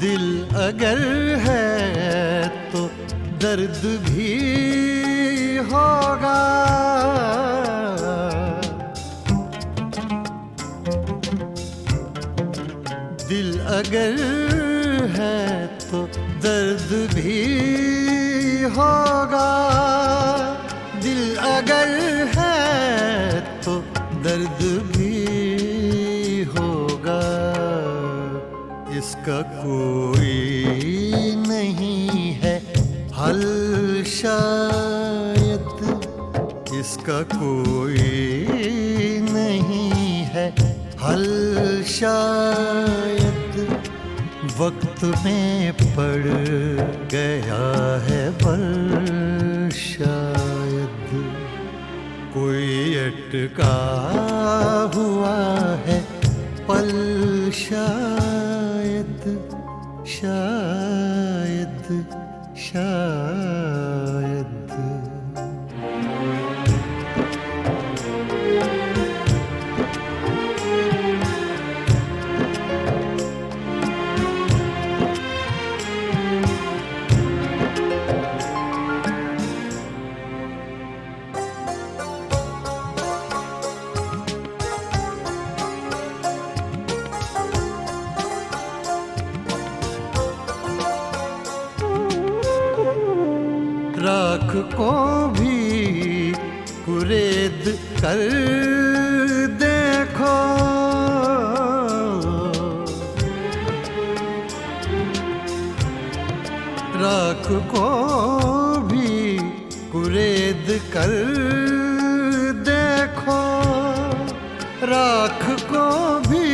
दिल अगर है तो दर्द भी होगा, दिल अगर है तो दर्द भी होगा, दिल अगर है तो दर्द भी होगा। इसका कोई नहीं है हल शायद, इसका कोई नहीं है हल शायद वक्त में पड़ गया है, बल शायद कोई अटका हुआ है, पल शायद शायद शायद। राख को भी कुरेद कर देखो, राख को भी कुरेद कर देखो, राख को भी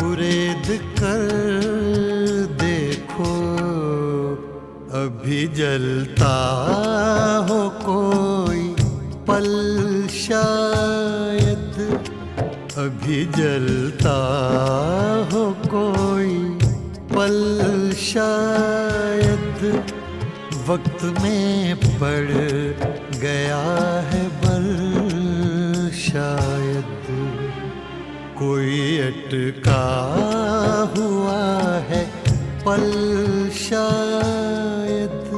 कुरेद कर देखो। अभी जलता हो कोई पल शायद, अभी जलता हो कोई पल शायद वक्त में पड़ गया है बल शायद कोई अटका हुआ है पल शायद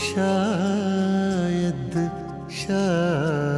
शायद शायद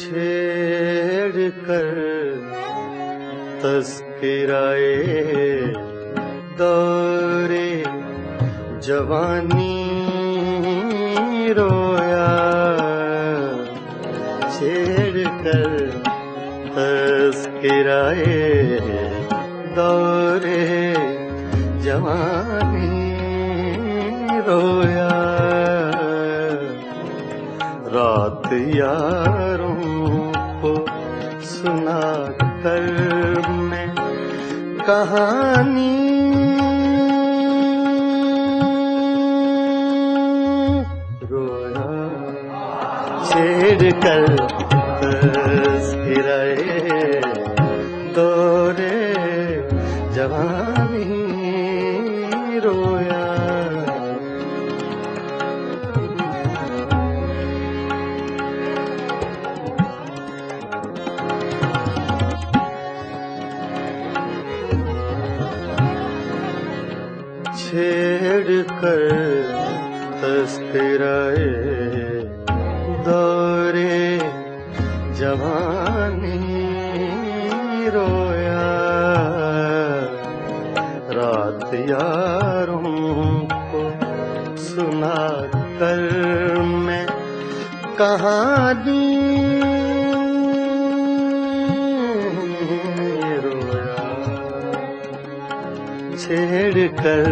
छेड़ कर तस्कराए दौरे जवानी रोया छेड़ कर तस्कराए दौरे जवानी रोया रात यारों को सुना कर मैं कहानी रोया छेड़ कर तस्कराए दौरे जवानी रोया छेड़ कर तस्कराए दौरे जवानी रोया रात यारों को सुना कर मैं कहानी छेड़ कर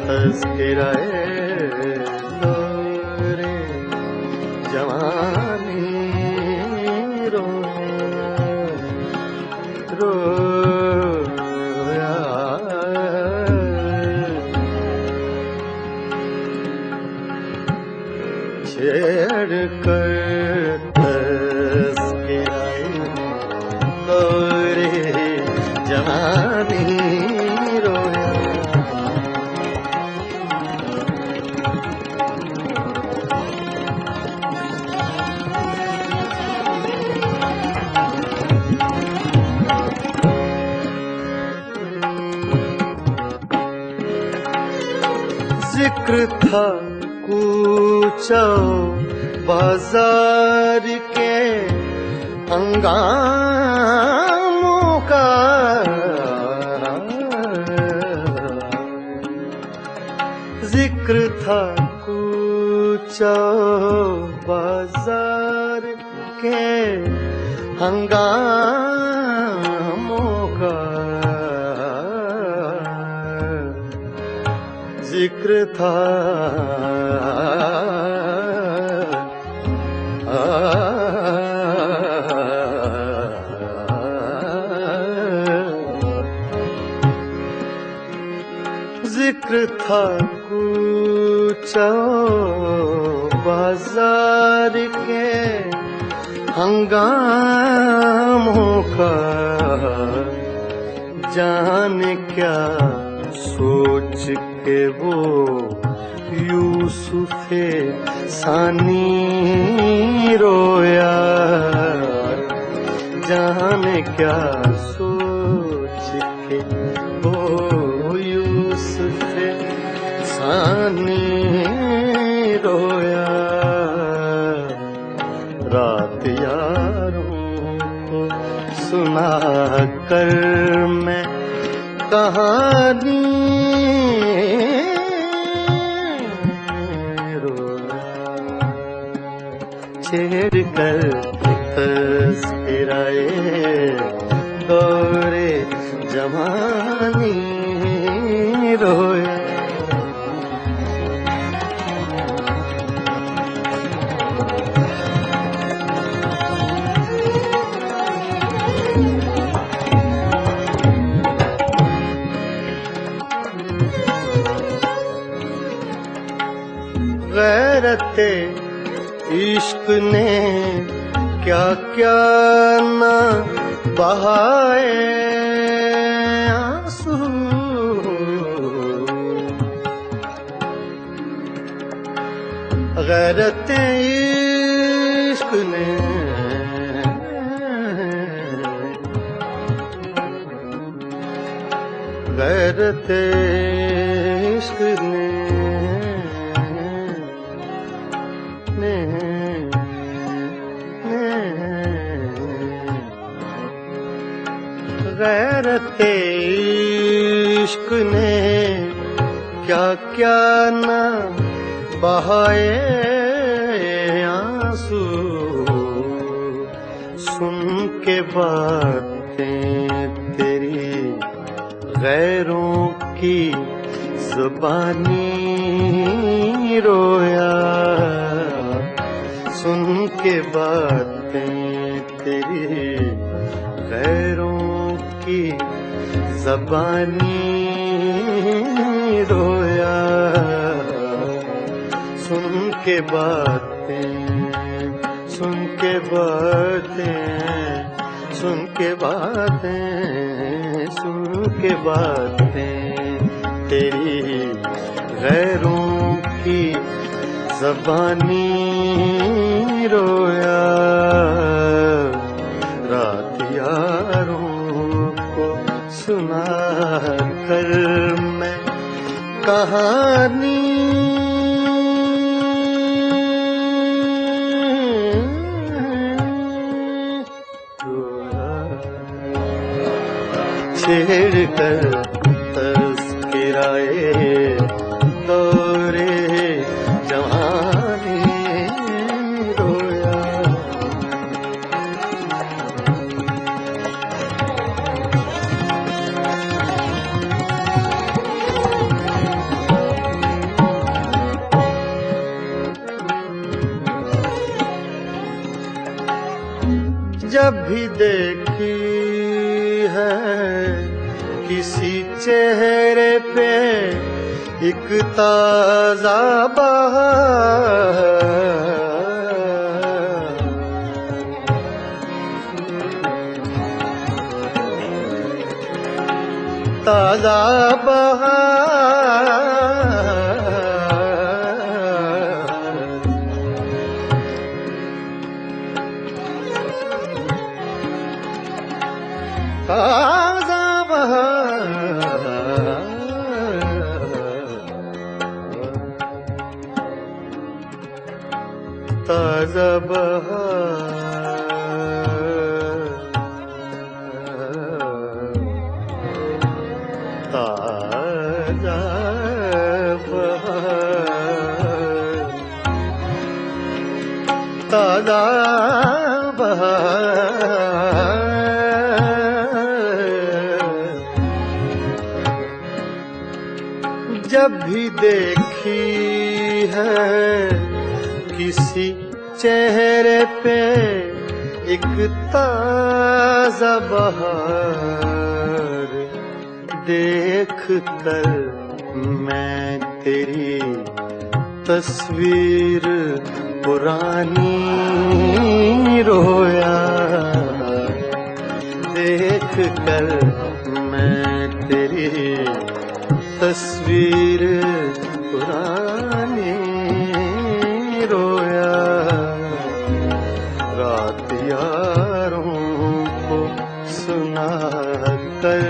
तस्कराए दौरे जवानी रोया छेड़ कर तस्कराए दौरे जवानी जिक्र था कूचा बाजार के हंगामों जिक्र था कूचा बाजार के हंगामों का, जिक्र था जिक्र था कूचा बाजार के हंगामों का, जाने क्या सोच के वो यूसुफे सानी रोया, जाने क्या सोच के वो यूसुफे सानी रोया। रात यारों को सुना कर मैं कहानी छेड़ कर तस्कराए दौरे जवानी रोया। गैरते इश्क ने क्या क्या ना बहाए आंसू, गैरते इश्क ने गैरते इश्क ने गैरते इश्क ने क्या क्या ना बहाए आंसू, सुन के बातें तेरी गैरों की ज़ुबानी रोया, सुन के बातें तेरी गैरों की ज़बानी रोया, सुन के बातें सुन के बातें सुन के बातें सुन के बातें तेरी गैरों की ज़बानी रोया। रात यारों को सुना कर मैं कहानी छेड़ कर तस्कराए दौरे जवानी रोया। जब भी देखी है किसी चेहरे पे एक ताजा बहार, ताजा बहार, ताजा बहार, ताजा बहार, ताजा बहार। सदा बहार। जब भी देखी है किसी चेहरे पे एक ताजा बहार, देख कर मैं तेरी तस्वीर पुरानी रोया। देख कर मैं तेरी तस्वीर पुरानी रोया। रात यारों को सुना कर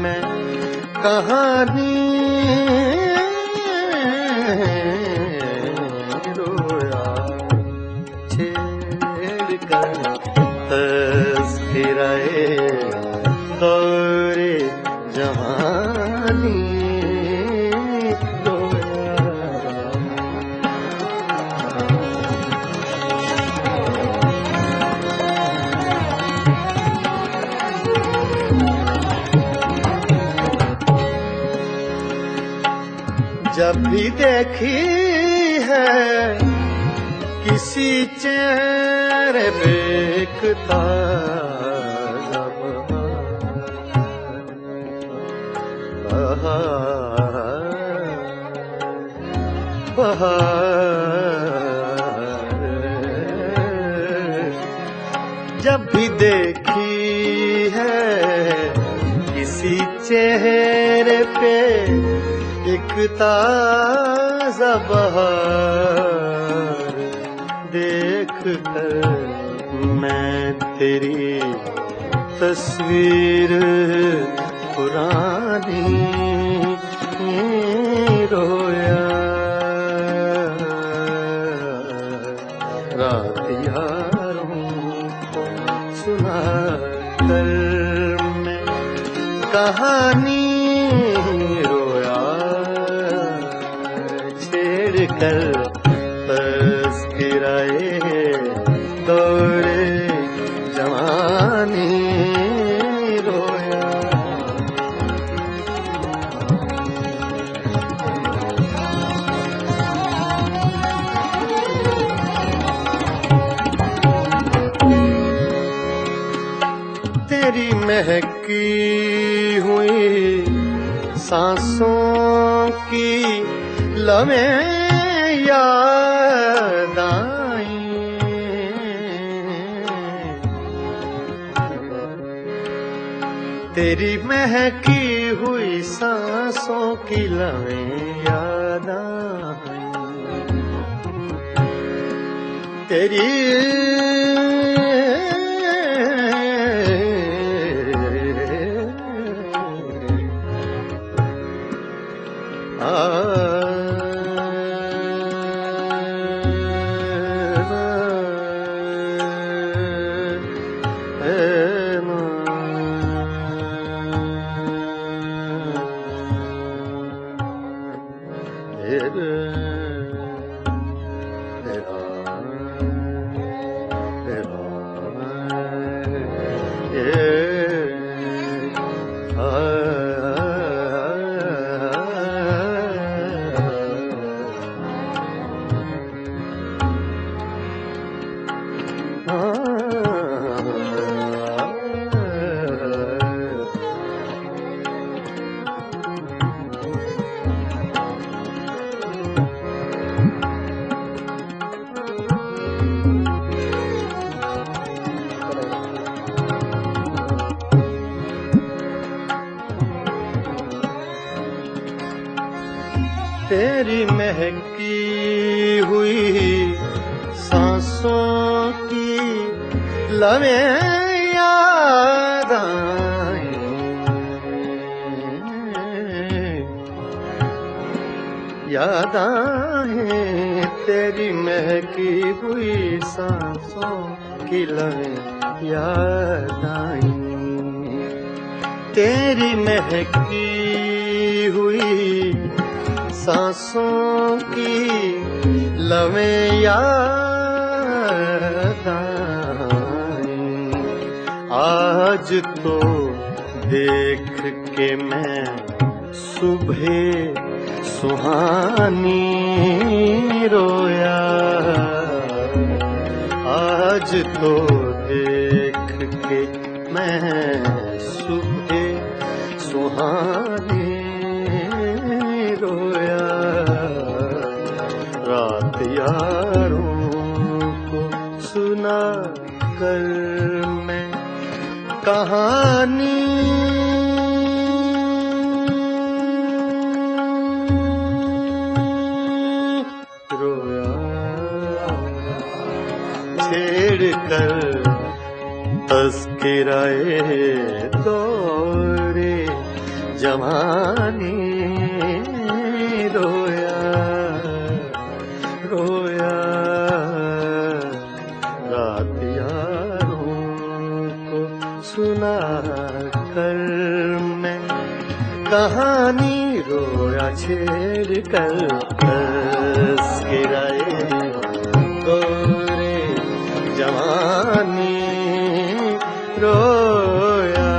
मैं कहानी रोया। छेड़ कर तज़किराए दौरे जवानी जब भी देखी है किसी चेहरे पे एक ताजा बहार। जब भी देखी है किसी चेहरे पे एक ताजा बहार, देख कर मैं तेरी तस्वीर पुरानी रोया। रात यारों को सुना कर मैं कहानी कर तज़किराए दौरे जवानी रोया। तेरी महकी हुई सांसों की लम्हें याद आई। तेरी महकी हुई सांसों की लम्हें याद आई। तेरी तेरी महकी हुई सांसों की लम्हें याद आए। याद आए तेरी महकी हुई सांसों की लम्हें याद आई। तेरी महकी हुई सांसों की लम्हें याद आज तो देख के मैं सुबह सुहानी रोया, आज तो देख के मैं सुबह सुहानी रोया, रात यारों को सुना कर मैं कहानी रोया, छेड़ कर तस्किराए दौरे जवानी रोया, रोया, रात यारों को सुना कर मैं कहानी रोया, छेड़ कर तस्किराए दौरे जवानी रोया।